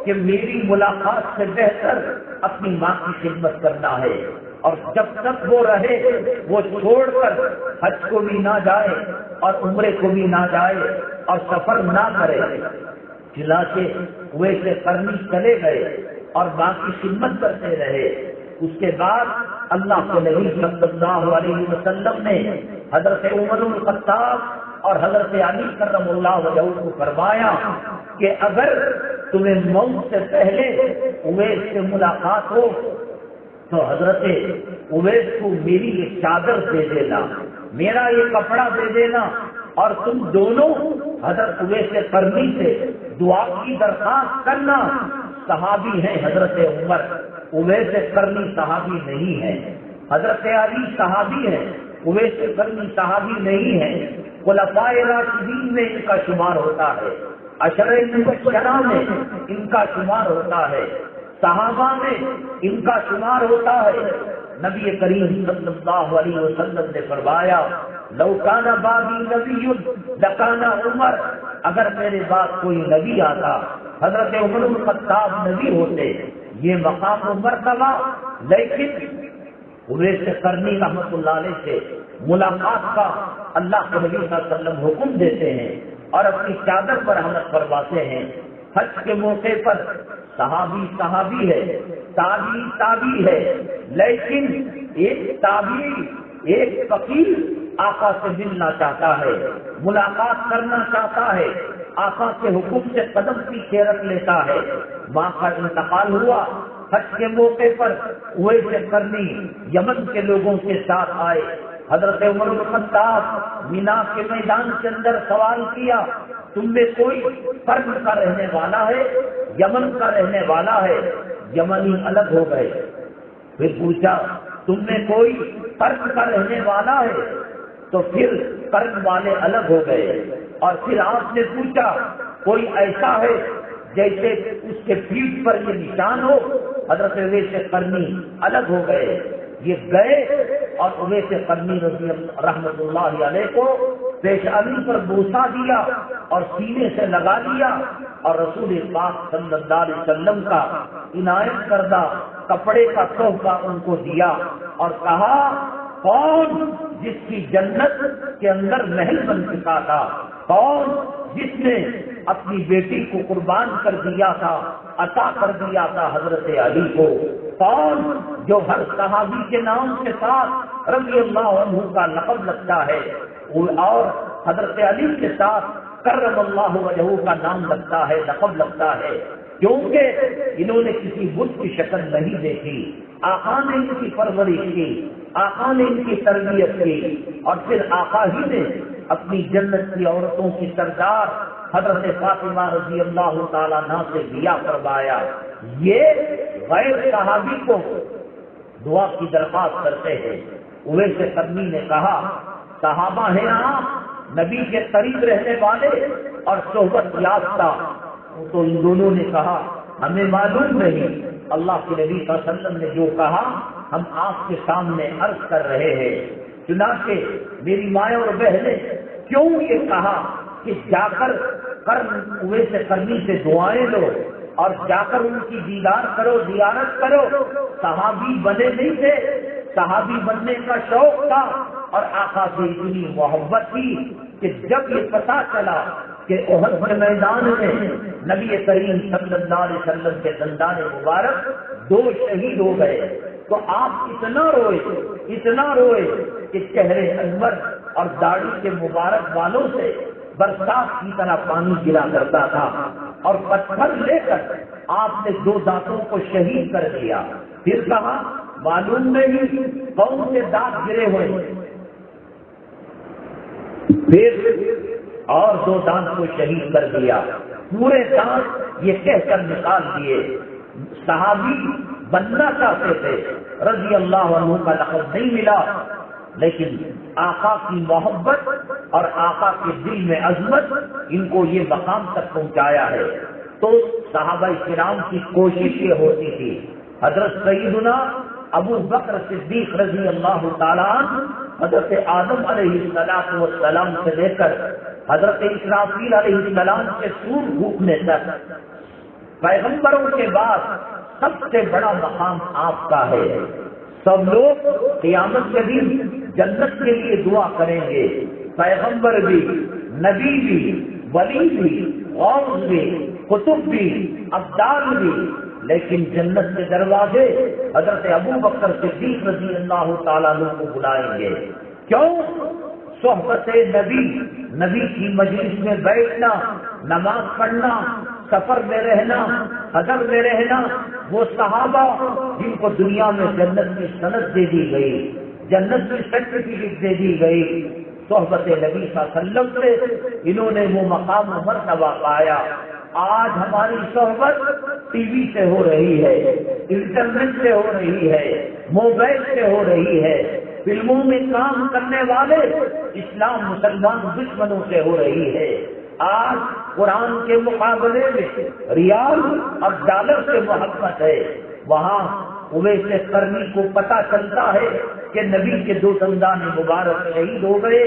کہ میری ملاقات سے بہتر اپنی ماں کی خدمت کرنا ہے، اور جب تک وہ رہے وہ چھوڑ کر حج کو بھی نہ جائے اور عمرے کو بھی نہ جائے اور سفر نہ کرے۔ چنانچہ اویس قرنی چلے گئے اور ماں کی خدمت کرتے رہے۔ اس کے بعد اللہ کے نبی صلی اللہ علیہ وسلم نے حضرت عمر الخطاب اور حضرت علی کرم اللہ وجہہ کو فرمایا کہ اگر تمہیں موت سے پہلے اویس سے ملاقات ہو تو حضرت اویس کو میری ایک چادر دے دینا، میرا یہ کپڑا دے دینا، اور تم دونوں حضرت اویس قرنی سے دعا کی درخواست کرنا۔ صحابی ہیں حضرت عمر، اویس قرنی صحابی نہیں ہے۔ حضرت علی صحابی ہیں، اویس قرنی صحابی نہیں ہے۔ خلفائے راشدین میں ان کا شمار ہوتا ہے، عشرہ مبشرہ میں ان کا شمار ہوتا ہے، صحابہ میں ان کا شمار ہوتا ہے۔ نبی کریم صلی اللہ علیہ وسلم نے فرمایا لو کان بعدی نبی لکان عمر، اگر میرے بعد کوئی نبی آتا حضرت عمر الخطاب نبی ہوتے، یہ مقام و مرتبہ۔ لیکن اویس قرنی رحمۃ اللہ علیہ سے ملاقات کا اللہ کے نبی صلی اللہ علیہ وسلم حکم دیتے ہیں اور اپنی چادر پر حمل فرماتے ہیں۔ حج کے موقع پر صحابی ہے، تابعی ہے، لیکن ایک تابعی، ایک فقیر آقا سے ملنا چاہتا ہے، ملاقات کرنا چاہتا ہے، آقا کے حکم سے قدم پیچھے رکھ لیتا ہے۔ ماں کا انتقال ہوا، حج کے موقع پر اویس قرنی یمن کے لوگوں کے ساتھ آئے۔ حضرت عمر الخطاب مینا کے میدان کے اندر سوال کیا تم میں کوئی قرن کا رہنے والا ہے، یمن کا رہنے والا ہے؟ یمنی الگ ہو گئے۔ پھر پوچھا تم میں کوئی قرن کا رہنے والا ہے؟ تو پھر قرن والے الگ ہو گئے۔ اور پھر آپ نے پوچھا کوئی ایسا ہے جیسے اس کے پیٹھ پر یہ نشان ہو؟ حضرت اویس قرنی الگ ہو گئے۔ یہ گئے اور اویس قرنی رحمۃ اللہ علیہ کو پیشانی پر بوسہ دیا اور سینے سے لگا لیا، اور رسول پاک صلی اللہ علیہ وسلم کا عنایت کردہ کپڑے کا تحفہ ان کو دیا اور کہا کون جس کی جنت کے اندر محل بن چکا تھا، کون جس نے اپنی بیٹی کو قربان کر دیا تھا، عطا کر دیا تھا حضرت علی کو۔ کون؟ جو ہر صحابی کے نام کے ساتھ رضی اللہ عنہ کا لقب لگتا ہے اور حضرت علی کے ساتھ کرم اللہ وجہہ کا نام لگتا ہے، لقب لگتا ہے، کیونکہ انہوں نے کسی بت کی شکل نہیں دیکھی، آقا نے ان کی پرورش کی، آقا نے ان کی تربیت کی، اور پھر آقا ہی نے اپنی جنت کی عورتوں کی سردار حضرت فاطمہ رضی اللہ تعالیٰ عنہا سے دیا فرمایا۔ یہ غیر صحابی کو دعا کی درخواست کرتے ہیں۔ اویس قرنی نے کہا صحابہ ہیں آپ نبی کے قریب رہنے والے اور صحبت یافتہ، تو ان دونوں نے کہا ہمیں معلوم نہیں، اللہ کے نبی صلی اللہ علیہ وسلم نے جو کہا ہم آپ کے سامنے عرض کر رہے ہیں۔ چنانچہ میری مائیں اور بہنیں کیوں یہ کہا کہ جا کر اویس قرنی سے دعائیں لو اور جا کر ان کی دیدار کرو، زیارت کرو؟ صحابی بنے نہیں تھے، صحابی بننے کا شوق تھا اور آقا سے اتنی محبت تھی کہ جب یہ پتہ چلا کہ احد کے میدان میں نبی کریم صلی اللہ علیہ وسلم کے دندان مبارک 2 شہید ہو گئے تو آپ اتنا روئے کہ چہرے انور اور داڑھی کے مبارک والوں سے برسات کی طرح پانی گرا کرتا تھا، اور پتھر لے کر آپ نے 2 دانتوں کو شہید کر دیا۔ پھر کہا معلوم نہیں کون سے دانت گرے ہوئے، پھر اور 2 دانت کو شہید کر دیا، پورے دانت یہ کہہ کر نکال دیے۔ صحابی بننا چاہتے تھے، رضی اللہ عنہ کا لقب نہیں ملا، لیکن آقا کی محبت اور آقا کے دل میں عظمت ان کو یہ مقام تک پہنچایا ہے۔ تو صحابہ کرام کی کوشش یہ ہوتی تھی، حضرت سیدنا ابو بکر صدیق رضی اللہ تعالیٰ عنہ حضرت آدم علیہ السلام سے لے کر حضرت اسرافیل علیہ السلام کے سور پھونکنے تک پیغمبروں کے بعد سب سے بڑا مقام آپ کا ہے۔ سب لوگ قیامت کے دن جنت کے لیے دعا کریں گے، پیغمبر بھی، نبی بھی، ولی بھی، غوث بھی، قطب بھی، ابدال بھی، لیکن جنت کے دروازے حضرت ابو بکر صدیق رضی اللہ تعالیٰ عنہ کو بلائیں گے۔ کیوں؟ صحبت نبی کی مجلس میں بیٹھنا، نماز پڑھنا، سفر میں رہنا، حضر میں رہنا، وہ صحابہ جن کو دنیا میں جنت کی سند دے دی گئی، جنت کی سرٹیفکیٹ دے دی گئی، صحبت نبی صلی اللہ علیہ وسلم سے انہوں نے وہ مقام و مرتبہ پایا۔ آج ہماری صحبت ٹی وی سے ہو رہی ہے، انٹرنیٹ سے ہو رہی ہے، موبائل سے ہو رہی ہے، فلموں میں کام کرنے والے اسلام مسلمان دشمنوں سے ہو رہی ہے۔ آج قرآن کے مقابلے میں ریال اور ڈالر سے محبت ہے۔ وہاں اویس قرنی کو پتہ چلتا ہے کہ نبی کے 2 دندان مبارک شہید ہو گئے،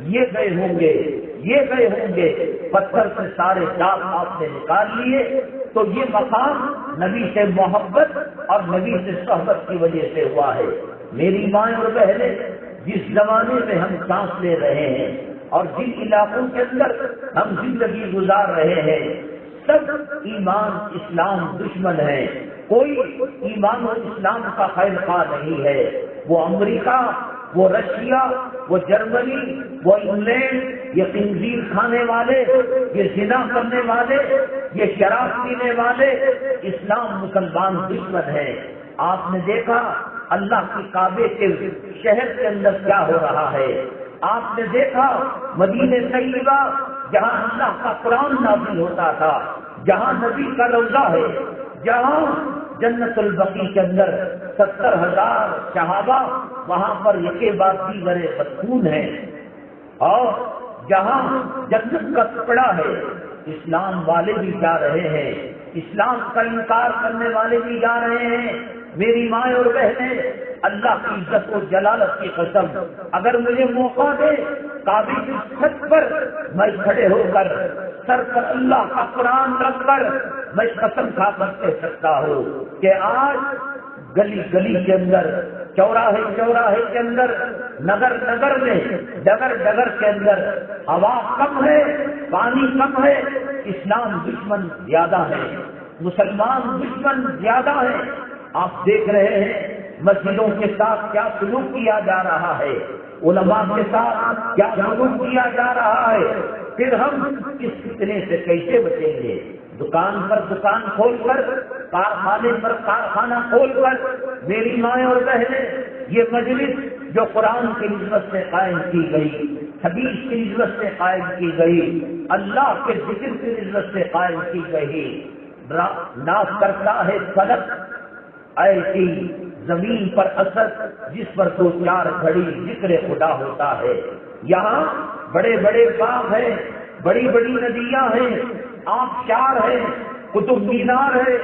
یہ گئے ہوں گے، پتھر سے سارے داغ آپ نے نکال لیے، تو یہ مقام نبی سے محبت اور نبی سے صحبت کی وجہ سے ہوا ہے۔ میری مائیں اور بہنیں، جس زمانے میں ہم سانس لے رہے ہیں اور جن علاقوں کے اندر ہم زندگی گزار رہے ہیں، سب ایمان اسلام دشمن ہے، کوئی ایمان و اسلام کا خیر خواہ نہیں ہے۔ وہ امریکہ، وہ رشیا، وہ جرمنی، وہ انگلینڈ، یہ خنزیر کھانے والے، یہ زنا کرنے والے، یہ شراب پینے والے، اسلام مسلمان دشمن ہے۔ آپ نے دیکھا اللہ کی کعبے کے شہر کے اندر کیا ہو رہا ہے، آپ نے دیکھا مدینہ طیبہ جہاں اللہ کا قرآن نازل ہوتا تھا، جہاں نبی کا روضہ ہے، جہاں جنت البقیع کے اندر 70,000 صحابہ وہاں پر یکے بعد دیگر مدفون ہیں، اور جہاں جنت کا ٹکڑا ہے، اسلام والے بھی جا رہے ہیں، اسلام کا انکار کرنے والے بھی جا رہے ہیں۔ میری مائیں اور بہنیں، اللہ کی عزت و جلالت کی قسم، اگر مجھے موقع دے کعبے کی چھت پر میں کھڑے ہو کر سر پر اللہ کا قرآن رکھ کر میں قسم کھا کر کہہ سکتا ہوں کہ آج گلی گلی کے اندر، چوراہے چوراہے کے اندر، نگر نگر میں، ڈگر ڈگر کے اندر ہوا کم ہے، پانی کم ہے، اسلام دشمن زیادہ ہے، مسلمان دشمن زیادہ ہے۔ آپ دیکھ رہے ہیں مسجدوں کے ساتھ کیا سلوک کیا جا رہا ہے، علماء کے ساتھ کیا سلوک کیا جا رہا ہے۔ پھر ہم اس فتنے سے کیسے بچیں گے؟ دکان پر دکان کھول کر، کارخانے پر کارخانہ کھول کر، میری مائیں اور بہنیں، یہ مجلس جو قرآن کی نسبت سے قائم کی گئی، حدیث کی نسبت سے قائم کی گئی، اللہ کے ذکر کی نسبت سے قائم کی گئی، ناز کرتا ہے فلک ایسی زمین پر اثر جس پر دو چار گھڑی ذکر خدا ہوتا ہے۔ یہاں بڑے بڑے باغ ہیں، بڑی بڑی ندیاں ہیں، آبشار ہے، قطب مینار ہے،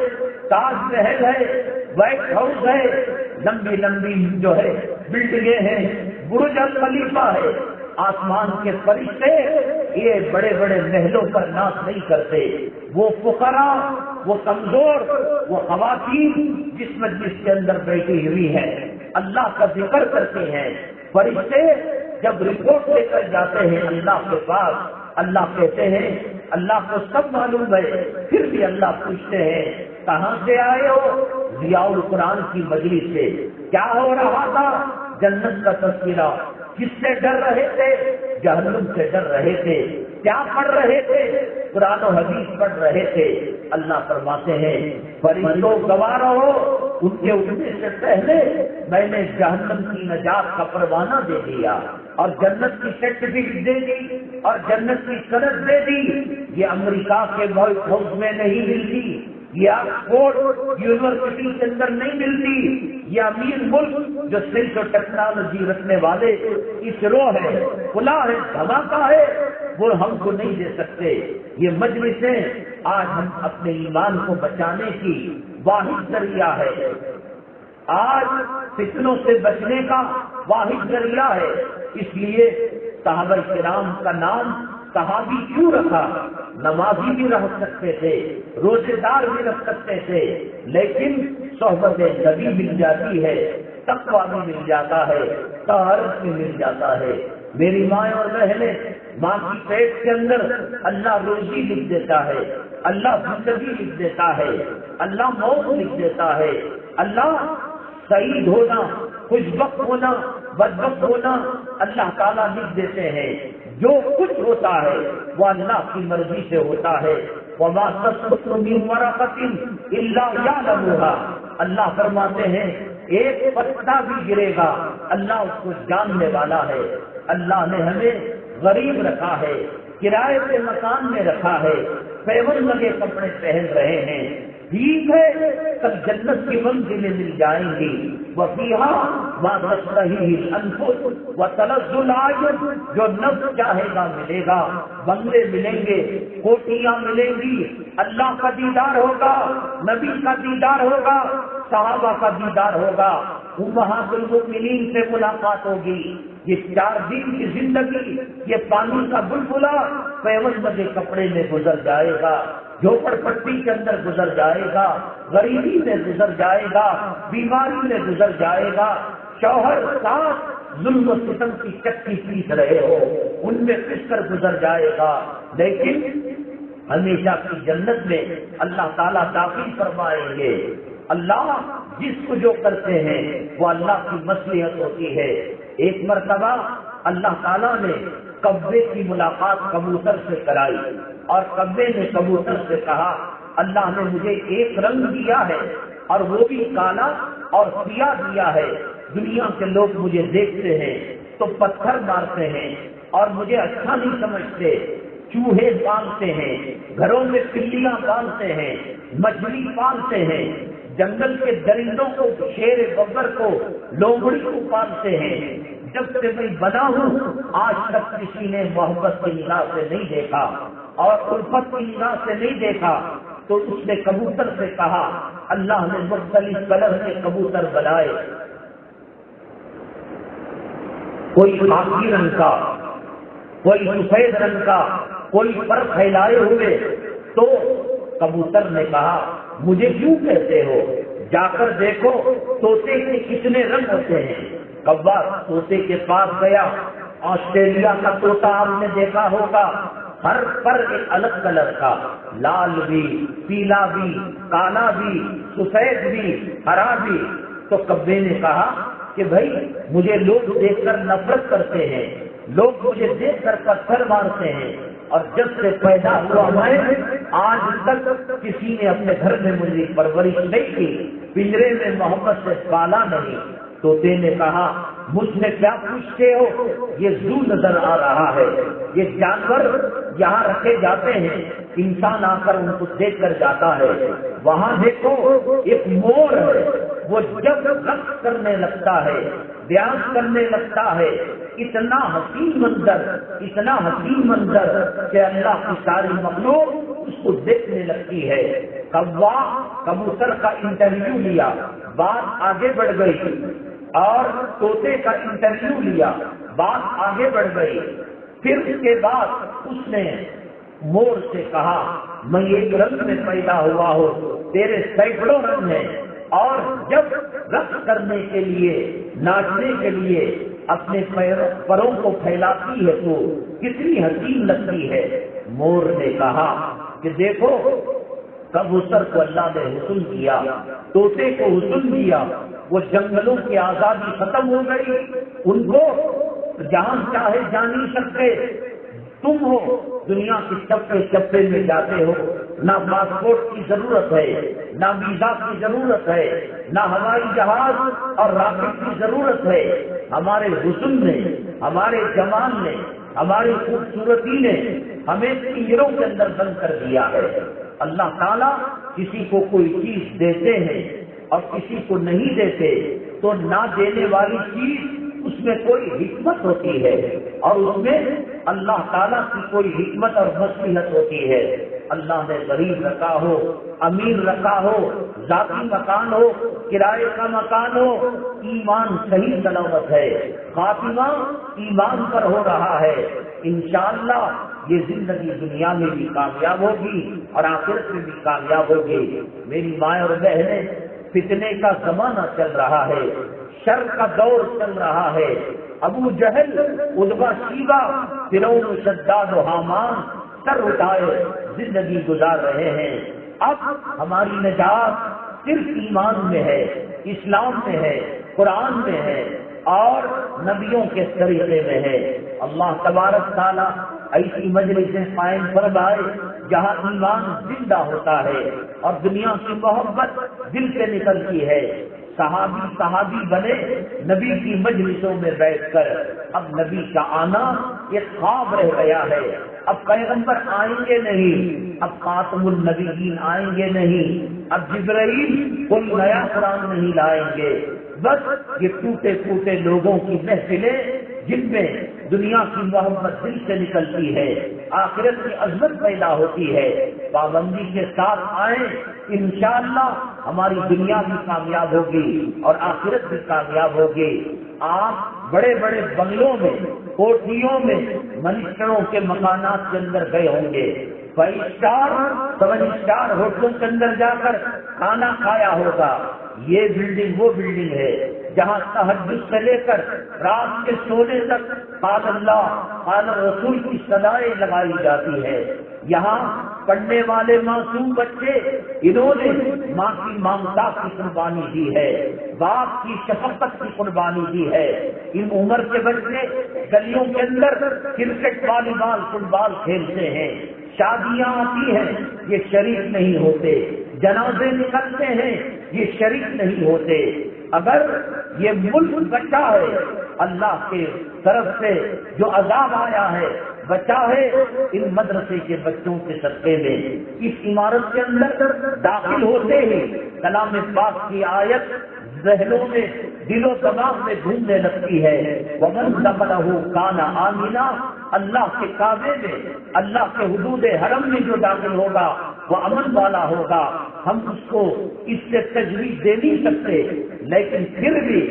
تاج محل ہے، وائٹ ہاؤس ہے، لمبی لمبی جو ہے بلڈنگیں ہیں، برج خلیفہ ہے۔ آسمان کے فرشتے یہ بڑے بڑے محلوں پر ناز نہیں کرتے، وہ فقراء، وہ کمزور، وہ خواتین جس مجلس کے اندر بیٹھی ہوئی ہے اللہ کا ذکر کرتے ہیں۔ فرشتے جب رپورٹ لے کر جاتے ہیں اللہ کے پاس، اللہ کہتے ہیں اللہ کو سب معلوم ہے، پھر بھی اللہ پوچھتے ہیں کہاں سے آئے ہو؟ ضیاء القرآن کی مجلس سے۔ کیا ہو رہا تھا؟ جنت کا تذکرہ۔ کس سے ڈر رہے تھے؟ جہنم سے ڈر رہے تھے۔ کیا پڑھ رہے تھے؟ قرآن و حدیث پڑھ رہے تھے۔ اللہ فرماتے ہیں فرشتوں گواہ رہو، ان کے اٹھنے سے پہلے میں نے جہنم کی نجات کا پروانہ دے دیا اور جنت کی سرٹیفکیٹ دے دی اور جنت کی سند دے دی۔ یہ امریکہ کے وائٹ ہاؤس میں نہیں ملتی، یہ آکسفورڈ یونیورسٹی کے اندر نہیں ملتی، یہ امیر ملک جو سائنس اور ٹیکنالوجی رکھنے والے اسرو ہے، کھلا ہے، دھماکہ ہے، وہ ہم کو نہیں دے سکتے۔ یہ مجلسیں آج ہم اپنے ایمان کو بچانے کی واحد ذریعہ ہے، آج فتنوں سے بچنے کا واحد ذریعہ ہے۔ اس لیے صحابہ کرام کا نام صحابی کیوں رکھا؟ نمازی بھی رہ سکتے تھے، روزے دار بھی رکھ سکتے تھے، لیکن صحبت نبی مل جاتی ہے، تقویٰ بھی مل جاتا ہے، طہارت بھی مل جاتا ہے۔ میری ماں اور بہنیں، ماں کی پیٹ کے اندر اللہ روزی لکھ دیتا ہے، اللہ زندگی لکھ دیتا ہے، اللہ موت لکھ دیتا ہے، اللہ سعید ہونا، خوش بخت ہونا، بدبخت ہونا اللہ تعالیٰ لکھ دیتے ہیں۔ جو کچھ ہوتا ہے وہ اللہ کی مرضی سے ہوتا ہے۔ وَمَا تَسْقُطُ مِن وَرَقَةٍ إِلَّا يَعْلَمُهَا، اللہ فرماتے ہیں ایک پتا بھی گرے گا اللہ اس کو جاننے والا ہے۔ اللہ نے ہمیں غریب رکھا ہے، کرائے کے مکان میں رکھا ہے، پیون لگے کپڑے پہن رہے ہیں، ٹھیک ہے، تب جنت کی منزلیں مل جائیں گی۔ وَفِيهَا مَا تَشْتَهِيهِ الْأَنفُسُ وَتَلَذُّ الْأَعْيُنُ، جو نفس چاہے گا ملے گا، بنگلے ملیں گے، کوٹیاں ملیں گی، اللہ کا دیدار ہوگا، نبی کا دیدار ہوگا، صحابہ کا دیدار ہوگا، امہات المؤمنین سے ملاقات ہوگی۔ یہ 4 دن کی زندگی یہ پانی کا بلبلا پیوند کے کپڑے میں گزر جائے گا، جھوپڑ پٹی کے اندر گزر جائے گا، غریبی میں گزر جائے گا، بیماری میں گزر جائے گا، شوہر ساتھ ظلم و ستم کی چکی پیس رہے ہو ان میں پس کر گزر جائے گا، لیکن ہمیشہ کی جنت میں اللہ تعالیٰ داخل فرمائیں گے۔ اللہ جس کو جو کرتے ہیں وہ اللہ کی مصلحت ہوتی ہے۔ ایک مرتبہ اللہ تعالیٰ نے کبے کی ملاقات کبوتر سے کرائی اور کبے نے کبوتر سے کہا اللہ نے مجھے ایک رنگ دیا ہے اور وہ بھی کالا اور سیاہ دیا ہے، دنیا کے لوگ مجھے دیکھتے ہیں تو پتھر مارتے ہیں اور مجھے اچھا نہیں سمجھتے، چوہے پالتے ہیں، گھروں میں بلیاں پالتے ہیں، مچھلی پالتے ہیں، جنگل کے درندوں کو، شیر ببر کو، لومڑی کو پالتے ہیں۔ جب سے میں بنا ہوں آج تک کسی نے محبت کی نگاہ سے نہیں دیکھا اور الفت کی نگاہ سے نہیں دیکھا۔ تو اس نے کبوتر سے کہا اللہ نے مختلف کلر کے کبوتر بنائے، کوئی خاکی رنگ کا، کوئی سفید رنگ کا، کوئی پر پھیلائے ہوئے۔ تو کبوتر نے کہا مجھے کیوں کہتے ہو، جا کر دیکھو طوطے کے کتنے رنگ ہوتے ہیں۔ کبا طوطے کے پاس گیا، آسٹریلیا کا طوطا آپ نے دیکھا ہوگا، ہر پر ایک الگ کلر کا، لال بھی، پیلا بھی، کالا بھی، سفید بھی، ہرا بھی۔ تو کبے نے کہا کہ بھائی مجھے لوگ دیکھ کر نفرت کرتے ہیں، لوگ مجھے دیکھ کر پتھر مارتے ہیں، اور جب سے پیدا ہوا میں آج تک کسی نے اپنے گھر میں مجھے پرورش نہیں کی، پنجرے میں محبت سے پالا نہیں۔ طوطے نے کہا مجھ سے کیا پوچھتے ہو، یہ زو نظر آ رہا ہے، یہ جانور یہاں رکھے جاتے ہیں، انسان آ کر ان کو دیکھ کر جاتا ہے، وہاں دیکھو ایک مور ہے، وہ جب رقص کرنے لگتا ہے، ڈانس کرنے لگتا ہے، اتنا حسین منظر، اتنا حسین منظر کہ اللہ کی ساری مخلوق اس کو دیکھنے لگتی ہے۔ کوا کبوتر کا انٹرویو لیا، بات آگے بڑھ گئی، اور طوطے کا انٹرویو لیا، بات آگے بڑھ گئی۔ پھر اس کے بعد اس نے مور سے کہا میں ایک رنگ میں پیدا ہوا ہوں، تیرے سینکڑوں رنگ ہیں، اور جب رقص کرنے کے لیے، ناچنے کے لیے اپنے پروں کو پھیلاتی ہے تو کتنی حسین لگتی ہے۔ مور نے کہا کہ دیکھو کبوتر کو اللہ نے حسن دیا، طوطے کو حسن دیا، وہ جنگلوں کی آزادی ختم ہو گئی، ان کو جہاں چاہے جا نہیں سکتے۔ تم ہو دنیا کے چپے چپے میں جاتے ہو، نہ پاسپورٹ کی ضرورت ہے، نہ ویزا کی ضرورت ہے، نہ ہوائی جہاز اور راکٹ کی ضرورت ہے۔ ہمارے حسن نے، ہمارے جمال نے، ہماری خوبصورتی نے ہمیں پنجروں کے اندر بند کر دیا ہے۔ اللہ تعالیٰ کسی کو کوئی چیز دیتے ہیں اور کسی کو نہیں دیتے، تو نہ دینے والی چیز اس میں کوئی حکمت ہوتی ہے، اور اس میں اللہ تعالیٰ کی کوئی حکمت اور مصلحت ہوتی ہے۔ اللہ نے غریب رکھا ہو، امیر رکھا ہو، ذاتی مکان ہو، کرائے کا مکان ہو، ایمان صحیح سلامت ہے، خاتمہ ایمان پر ہو رہا ہے، انشاءاللہ یہ زندگی دنیا میں بھی کامیاب ہوگی اور آخرت میں بھی کامیاب ہوگی۔ میری ماں اور بہنیں، فتنے کا زمانہ چل رہا ہے، شر کا دور چل رہا ہے، ابو جہل، عتبہ شیبہ، فرعون، شداد و حامان سر اٹھائے زندگی گزار رہے ہیں۔ اب ہماری نجات صرف ایمان میں ہے، اسلام میں ہے، قرآن میں ہے اور نبیوں کے طریقے میں ہے۔ اللہ تبارک تعالیٰ ایسی مجلسیں قائم فرمائے جہاں ایمان زندہ ہوتا ہے اور دنیا کی محبت دل سے نکلتی ہے۔ صحابی بنے نبی کی مجلسوں میں بیٹھ کر، اب نبی کا آنا ایک خواب رہ گیا ہے۔ اب پیغمبر آئیں گے نہیں، اب خاتم النبیین آئیں گے نہیں، اب جبرائیل کوئی نیا قرآن نہیں لائیں گے، بس یہ ٹوٹے پھوٹے لوگوں کی محفلیں جن میں دنیا کی محبت دل سے نکلتی ہے، آخرت کی عظمت پیدا ہوتی ہے۔ پابندی کے ساتھ آئیں، انشاءاللہ ہماری دنیا بھی کامیاب ہوگی اور آخرت بھی کامیاب ہوگی۔ آپ بڑے بڑے بنگلوں میں، کوٹھیوں میں، منسٹروں کے مکانات کے اندر گئے ہوں گے، 5 اسٹار 7 اسٹار ہوٹلوں کے اندر جا کر کھانا کھایا ہوگا۔ یہ بلڈنگ وہ بلڈنگ ہے جہاں تہجد سے لے کر رات کے سونے تک قال اللہ قال رسول کی صدائیں لگائی جاتی ہے۔ یہاں پڑھنے والے معصوم بچے، انہوں نے ماں کی ممتا کی قربانی دی ہے، باپ کی شفقت کی قربانی دی ہے۔ ان عمر کے بچے گلیوں کے اندر کرکٹ، والی بال، فٹ بال کھیلتے ہیں، شادیاں آتی ہیں، یہ شریک نہیں ہوتے، جنازے نکلتے ہیں، یہ شریک نہیں ہوتے۔ اگر یہ ملک بچا ہے اللہ کے طرف سے جو عذاب آیا ہے، بچا ہے ان مدرسے کے بچوں کے صدقے میں۔ اس عمارت کے اندر داخل ہوتے ہی کلام پاک کی آیت ذہنوں میں، دل و دماغ میں گھومنے لگتی ہے، وَمَنْ دَخَلَهُ كَانَ آمِنًا، اللہ کے کعبے میں، اللہ کے حدود حرم میں جو داخل ہوگا وہ امن والا ہوگا۔ ہم اس کو اس سے تجویز دے نہیں سکتے، لیکن پھر بھی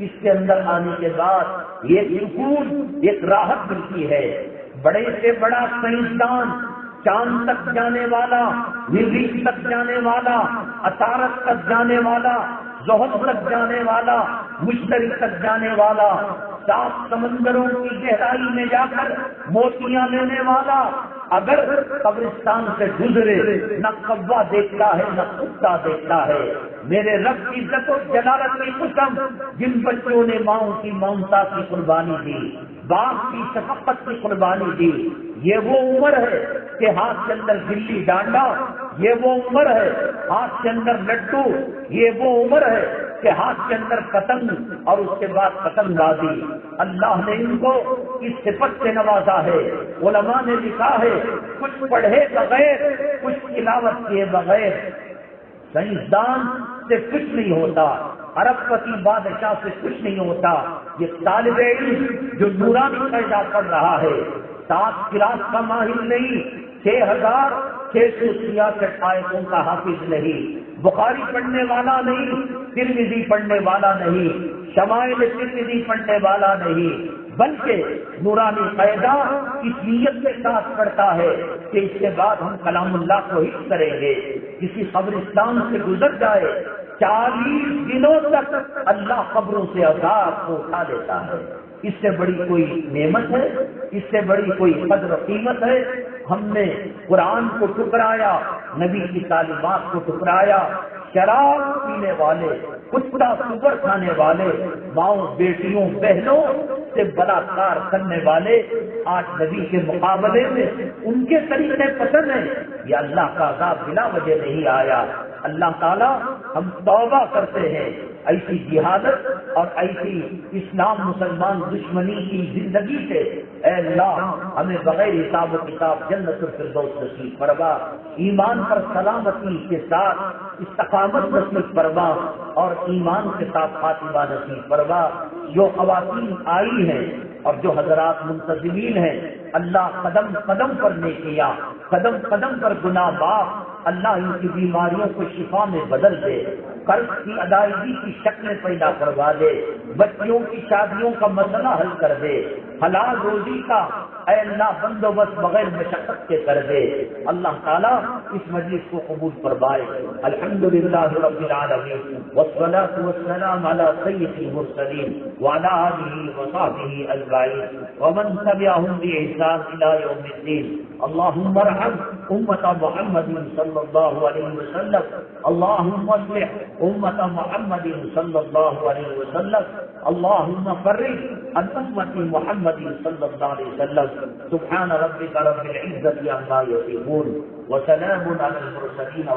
اس کے اندر آنے کے بعد ایک سکون، ایک راحت ملتی ہے۔ بڑے سے بڑا سائنسدان، چاند تک جانے والا، مریخ تک جانے والا، عطارد تک جانے والا، زحل تک جانے والا، مشتری تک جانے والا، 7 سمندروں کی گہرائی میں جا کر موتیاں لینے والا، اگر قبرستان سے گزرے نہ کوا دیکھتا ہے نہ کتا دیکھتا ہے. میرے رب کی عزت و جلالت کی قسم، جن بچوں نے ماؤں کی ممتا کی قربانی دی، باپ کی شفقت کی قربانی دی، یہ وہ عمر ہے کہ ہاتھ کے اندر گلی ڈانڈا، یہ وہ عمر ہے ہاتھ کے اندر لڈو، یہ وہ عمر ہے کہ ہاتھ کے اندر پتنگ اور اس کے بعد پتنگ بازی. اللہ نے ان کو اس صفت سے نوازا ہے. علماء نے لکھا ہے کچھ پڑھے بغیر، کچھ تلاوت کیے بغیر سائنسدان سے کچھ نہیں ہوتا، ارب پتی بادشاہ سے کچھ نہیں ہوتا. یہ طالب علم جو نورانی پیدا کر رہا ہے، 7 کلاس کا ماہر نہیں، 6,666 آیتوں کا حافظ نہیں، بخاری پڑھنے والا نہیں، ترمذی پڑھنے والا نہیں، شمائل ترمذی پڑھنے والا نہیں، بلکہ نورانی قاعدہ اس نیت کے ساتھ پڑھتا ہے کہ اس کے بعد ہم کلام اللہ کو حفظ کریں گے. کسی قبرستان سے گزر جائے 40 دنوں تک اللہ قبروں سے عذاب کو اٹھا لیتا ہے. اس سے بڑی کوئی نعمت ہے؟ اس سے بڑی کوئی قدر و قیمت ہے؟ ہم نے قرآن کو ٹکرایا، نبی کی تعلیمات کو ٹکرایا، شراب پینے والے، کتا سور کھانے والے، ماؤں بیٹیوں بہنوں سے بلاکار کرنے والے آج نبی کے مقابلے میں ان کے طریقے پسند ہیں. یہ اللہ کا عذاب بلا وجہ نہیں آیا. اللہ تعالیٰ ہم توبہ کرتے ہیں ایسی جہادت اور ایسی اسلام مسلمان دشمنی کی زندگی سے. اے اللہ ہمیں بغیر حساب و کتاب جنت الفردوس نصیب فرما، ایمان پر سلامتی کے ساتھ استقامت نصیب فرما اور ایمان کے ساتھ خاتمہ نصیب فرما. جو خواتین آئی ہیں اور جو حضرات منتظمین ہیں، اللہ قدم قدم پر نیکیاں، قدم قدم پر گناہ معاف، اللہ ان کی بیماریوں کو شفا میں بدل دے، قرض کی ادائیگی کی شکلیں پیدا کروا دے، بچیوں کی شادیوں کا مسئلہ حل کر دے، حلال روزی کا اے اللہ بندوبست بغیر مشقت کے کر دے. اللہ تعالیٰ اس مجلس کو قبول فرمائے. الحمدللہ رب العالمین والصلاة والسلام علی سید المرسلین وعلی آلہ وصحبہ اجمعین ومن تبعهم بإحسان إلی یوم الدین. اللهم ارحم امة محمد صلی اللہ علیہ وسلم، اللهم اصلح امة محمد صلی اللہ علیہ وسلم، اللهم فرج عن امة محمد صلی اللہ علیہ وسلم. سبحان ربك رب العزة عما يصفون وسلام على المرسلين